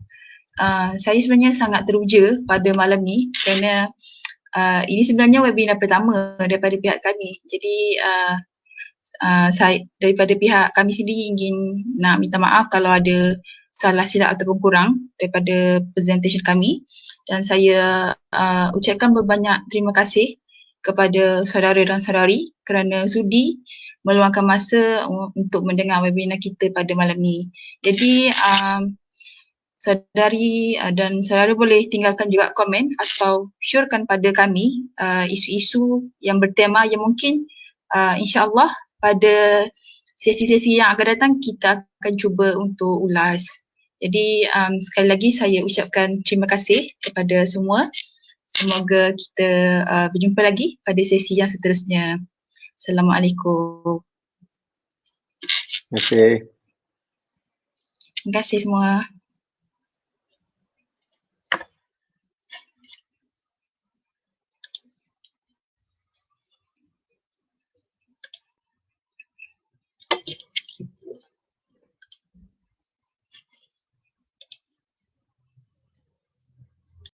Saya sebenarnya sangat teruja pada malam ni kerana ini sebenarnya webinar pertama daripada pihak kami. Jadi saya daripada pihak kami sendiri ingin nak minta maaf kalau ada salah silap ataupun kurang daripada presentation kami, dan saya ucapkan berbanyak terima kasih kepada saudara dan saudari kerana sudi meluangkan masa untuk mendengar webinar kita pada malam ni. Jadi saudari dan saudara boleh tinggalkan juga komen atau syorkan pada kami isu-isu yang bertema yang mungkin insya-Allah pada sesi-sesi yang akan datang kita akan cuba untuk ulas. Jadi sekali lagi saya ucapkan terima kasih kepada semua. Semoga kita berjumpa lagi pada sesi yang seterusnya. Assalamualaikum. Terima kasih. Terima kasih semua.